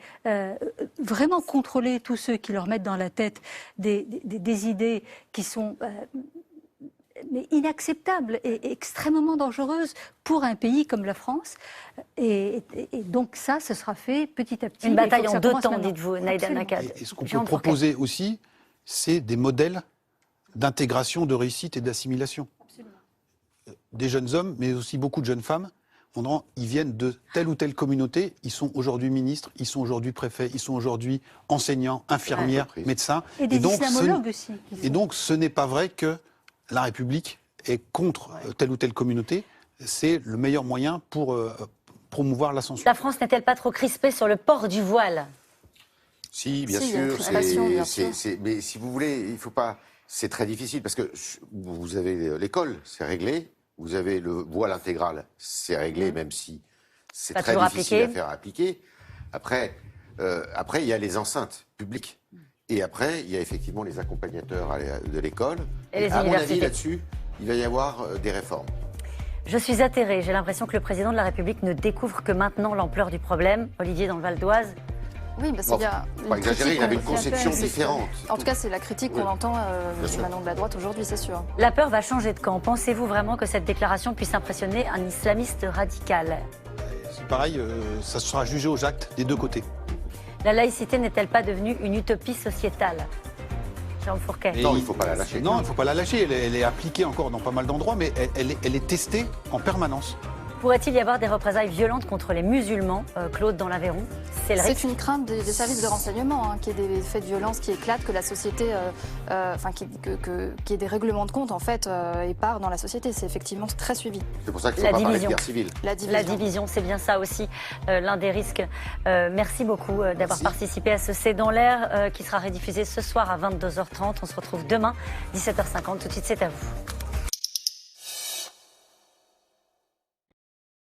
Speaker 5: vraiment contrôler tous ceux qui leur mettent dans la tête des idées qui sont mais inacceptables et extrêmement dangereuses pour un pays comme la France. Et donc ça, ce sera fait petit à petit.
Speaker 1: Une bataille en deux temps, dites-vous, Naïda Nakad.
Speaker 3: Et ce qu'on peut proposer aussi, c'est des modèles d'intégration, de réussite et d'assimilation. Des jeunes hommes, mais aussi beaucoup de jeunes femmes, ils viennent de telle ou telle communauté, ils sont aujourd'hui ministres, ils sont aujourd'hui préfets, ils sont aujourd'hui enseignants, infirmières, médecins.
Speaker 5: Et des islamologues aussi.
Speaker 3: Et donc ce n'est pas vrai que la République est contre telle ou telle communauté. C'est le meilleur moyen pour promouvoir l'ascension.
Speaker 1: La France n'est-elle pas trop crispée sur le port du voile?
Speaker 2: Si, bien sûr. Mais si vous voulez, il ne faut pas... C'est très difficile parce que vous avez l'école, c'est réglé. Vous avez le voile intégral, c'est réglé, même si c'est très difficile à faire appliquer. Après, il y a les enceintes publiques. Et après, il y a effectivement les accompagnateurs de l'école.
Speaker 1: Et
Speaker 2: à mon avis, là-dessus, il va y avoir des réformes.
Speaker 1: Je suis atterrée. J'ai l'impression que le président de la République ne découvre que maintenant l'ampleur du problème. Olivier, dans le Val d'Oise.
Speaker 4: Oui, parce qu'il y a
Speaker 2: pas exagérer, il avait une conception différente.
Speaker 4: En tout cas, c'est la critique qu'on entend maintenant de la droite aujourd'hui, c'est sûr.
Speaker 1: La peur va changer de camp. Pensez-vous vraiment que cette déclaration puisse impressionner un islamiste radical?
Speaker 3: C'est pareil, ça sera jugé aux actes des deux côtés.
Speaker 1: La laïcité n'est-elle pas devenue une utopie sociétale? Jean Fourquet.
Speaker 2: Non, il ne faut pas la lâcher.
Speaker 3: Non, il ne faut pas la lâcher. Elle est appliquée encore dans pas mal d'endroits, mais elle est testée en permanence.
Speaker 1: Pourrait-il y avoir des représailles violentes contre les musulmans, Claude, dans l'Aveyron?
Speaker 4: C'est une crainte des services de renseignement, qu'il y ait des faits de violence qui éclatent, que la société, qu'il y ait des règlements de compte en fait, épars dans la société. C'est effectivement très suivi.
Speaker 2: C'est pour ça qu'il faut pas parler de guerre civile.
Speaker 1: La division, c'est bien ça aussi, l'un des risques. Merci beaucoup d'avoir participé à ce C'est dans l'air qui sera rediffusé ce soir à 22h30. On se retrouve demain, 17h50. Tout de suite, c'est à vous.